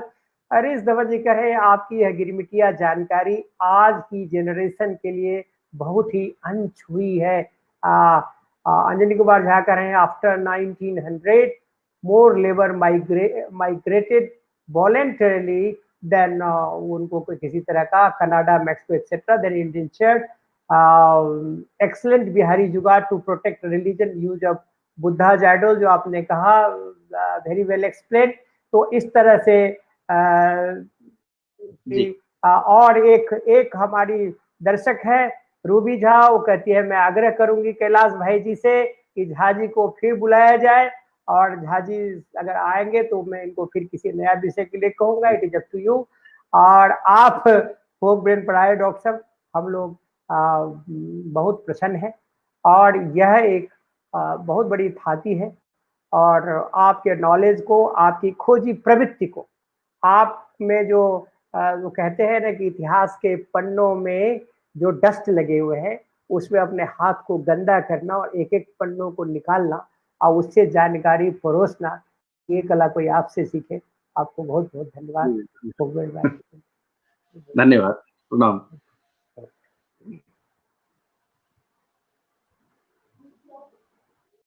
[SPEAKER 1] हरीश धवन जी कह रहे हैं आपकी यह गिरमिटिया जानकारी आज की जनरेशन के लिए बहुत ही अनछुई है। अंजनी कुमार झा कह रहे हैं after 1900 more labour migrated voluntarily then, उनको कोई किसी तरह का Canada, Mexico etcetera, then Indian church. Excellent Bihari jugaad to protect religion, use of Buddha जाडोल, जो आपने कहा, वेरी वेल एक्सप्लेन। तो इस तरह से और एक हमारी दर्शक है रूबी झा, वो कहती है मैं आग्रह करूंगी कैलाश भाई जी से कि झा जी को फिर बुलाया जाए और झा जी अगर आएंगे तो मैं इनको फिर किसी नया विषय के लिए कहूंगा। It is up to you. और आप फोक ब्रेन पढ़ाए डॉक्टर साहब, हम लोग बहुत प्रसन्न है और यह एक बहुत बड़ी थाती है और आपके नॉलेज को, आपकी खोजी प्रवृत्ति को, आप में जो वो कहते हैं ना कि इतिहास के पन्नों में जो डस्ट लगे हुए हैं उसमें अपने हाथ को गंदा करना और एक एक पन्नों को निकालना और उससे जानकारी परोसना, ये कला कोई आपसे सीखे। आपको बहुत बहुत धन्यवाद।
[SPEAKER 2] धन्यवाद, प्रणाम।